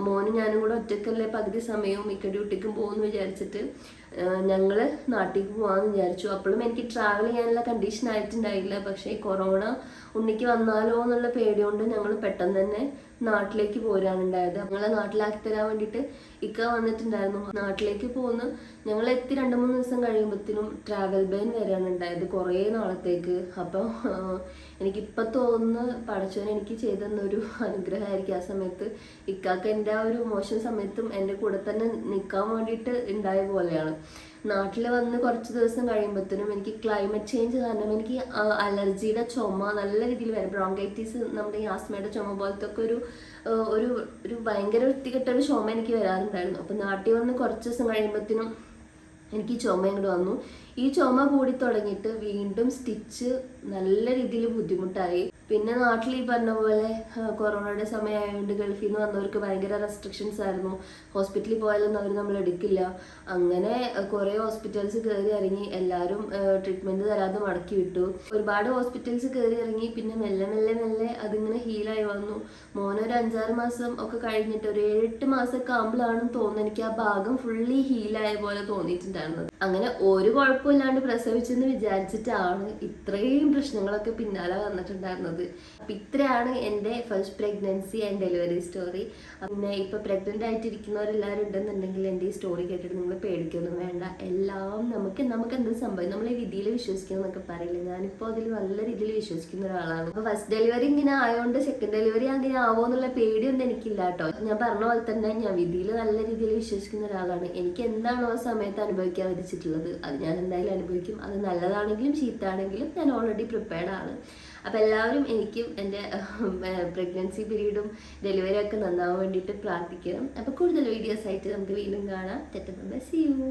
മോനും ഞാനും കൂടെ ഒറ്റക്കല്ലേ പകുതി സമയവും മിക്ക ഡ്യൂട്ടിക്കും പോകുമെന്ന് വിചാരിച്ചിട്ട് ഞങ്ങൾ നാട്ടിലേക്ക് പോകാമെന്ന് വിചാരിച്ചു. അപ്പോഴും എനിക്ക് ട്രാവൽ ചെയ്യാനുള്ള കണ്ടീഷൻ ആയിട്ടുണ്ടായില്ല. പക്ഷേ കൊറോണ ഉണ്ണിക്ക് വന്നാലോ എന്നുള്ള പേടി കൊണ്ട് ഞങ്ങൾ പെട്ടെന്ന് തന്നെ നാട്ടിലേക്ക് പോരാനുണ്ടായത്. ഞങ്ങളെ നാട്ടിലാക്കി തരാൻ വേണ്ടിയിട്ട് ഇക്ക വന്നിട്ടുണ്ടായിരുന്നു. നാട്ടിലേക്ക് പോന്ന് ഞങ്ങൾ എത്തി 2-3 ദിവസം കഴിയുമ്പോഴത്തേനും ട്രാവൽ ബാൻ വരാണ് ഉണ്ടായത്, കുറേ നാളത്തേക്ക്. അപ്പോൾ എനിക്കിപ്പോൾ തോന്നുന്നു പടച്ചോൻ എനിക്ക് ചെയ്തെന്നൊരു അനുഗ്രഹമായിരിക്കും. ആ സമയത്ത് ഇക്കാക്ക് എൻ്റെ ആ ഒരു മോശം സമയത്തും എൻ്റെ കൂടെ തന്നെ നിൽക്കാൻ വേണ്ടിയിട്ട് ഉണ്ടായ പോലെയാണ്. നാട്ടിൽ വന്ന് കുറച്ച് ദിവസം കഴിയുമ്പോഴത്തേനും എനിക്ക് ക്ലൈമറ്റ് ചേഞ്ച് കാരണം എനിക്ക് അലർജിയുടെ ചുമ നല്ല രീതിയിൽ വരും. ബ്രോങ്കൈറ്റിസ്, നമ്മുടെ ഈ ആസ്മയുടെ ചുമ പോലത്തെ ഒക്കെ ഒരു ഭയങ്കര വൃത്തികെട്ടൊരു ചുമ എനിക്ക് വരാറുണ്ടായിരുന്നു. അപ്പം നാട്ടിൽ വന്ന് കുറച്ച് ദിവസം കഴിയുമ്പോഴത്തേനും എനിക്ക് ചുമ ഇങ്ങോട്ട് വന്നു. ഈ ചുമ കൂടി തുടങ്ങിയിട്ട് വീണ്ടും സ്റ്റിച്ച് നല്ല രീതിയിൽ ബുദ്ധിമുട്ടായി. പിന്നെ നാട്ടിൽ ഈ പറഞ്ഞ പോലെ കൊറോണയുടെ സമയമായതുകൊണ്ട് ഗൾഫിൽ നിന്ന് വന്നവർക്ക് ഭയങ്കര റെസ്ട്രിക്ഷൻസ് ആയിരുന്നു. ഹോസ്പിറ്റലിൽ പോയാലൊന്നും അവർ നമ്മൾ എടുക്കില്ല. അങ്ങനെ കുറേ ഹോസ്പിറ്റൽസ് കയറി ഇറങ്ങി, എല്ലാവരും ട്രീറ്റ്മെൻറ്റ് തരാതെ മടക്കി വിട്ടു. ഒരുപാട് ഹോസ്പിറ്റൽസ് കയറി ഇറങ്ങി. പിന്നെ മെല്ലെ മെല്ലെ മെല്ലെ അതിങ്ങനെ ഹീലായി വന്നു. മോനൊരു 5-6 മാസം ഒക്കെ കഴിഞ്ഞിട്ട് ഒരു 7-8 മാസമൊക്കെ ആകുമ്പോഴാണെന്ന് തോന്നുന്നു എനിക്ക് ആ ഭാഗം ഫുള്ളി ഹീലായ പോലെ തോന്നിയിട്ടുണ്ടായിരുന്നത്. അങ്ങനെ ഒരു കുഴപ്പമില്ലാണ്ട് പ്രസവിച്ചെന്ന് വിചാരിച്ചിട്ടാണ് ഇത്രയും പ്രശ്നങ്ങളൊക്കെ പിന്നാലെ വന്നിട്ടുണ്ടായിരുന്നത്. അപ്പം ഇത്രയാണ് എൻ്റെ first pregnancy and delivery story. പിന്നെ ഇപ്പോൾ പ്രഗ്നൻ്റ് ആയിട്ടിരിക്കുന്നവരെല്ലാവരും ഉണ്ടെന്നുണ്ടെങ്കിൽ എൻ്റെ ഈ സ്റ്റോറി കേട്ടിട്ട് നിങ്ങൾ പേടിക്കൊന്നും വേണ്ട. എല്ലാം നമുക്ക് എന്ത് സംഭവം, നമ്മൾ ഈ വിധിയിൽ വിശ്വസിക്കുന്നതൊക്കെ പറയില്ല. ഞാനിപ്പോൾ അതിൽ നല്ല രീതിയിൽ വിശ്വസിക്കുന്ന ഒരാളാണ്. അപ്പോൾ ഫസ്റ്റ് ഡെലിവറി ഇങ്ങനെ ആയതുകൊണ്ട് സെക്കൻഡ് ഡെലിവറി അങ്ങനെ ആവോ എന്നുള്ള പേടിയൊന്നും എനിക്കില്ല കേട്ടോ. ഞാൻ പറഞ്ഞ പോലെ തന്നെ ഞാൻ വിധിയിൽ നല്ല രീതിയിൽ വിശ്വസിക്കുന്ന ഒരാളാണ്. എനിക്ക് എന്താണോ ആ സമയത്ത് അനുഭവിക്കാൻ വിധിച്ചിട്ടുള്ളത് അത് ഞാൻ എന്തായാലും അനുഭവിക്കും. അത് നല്ലതാണെങ്കിലും ചീത്താണെങ്കിലും ഞാൻ ഓൾറെഡി പ്രിപ്പയർഡ് ആണ്. അപ്പോൾ എല്ലാവരും എനിക്കും എൻ്റെ പ്രഗ്നൻസി പീരീഡും ഡെലിവറി ഒക്കെ നന്നാവാൻ വേണ്ടിയിട്ട് പ്രാർത്ഥിക്കണം. അപ്പോൾ കൂടുതൽ വീഡിയോസ് ആയിട്ട് നമുക്ക് വീണ്ടും കാണാം. See U.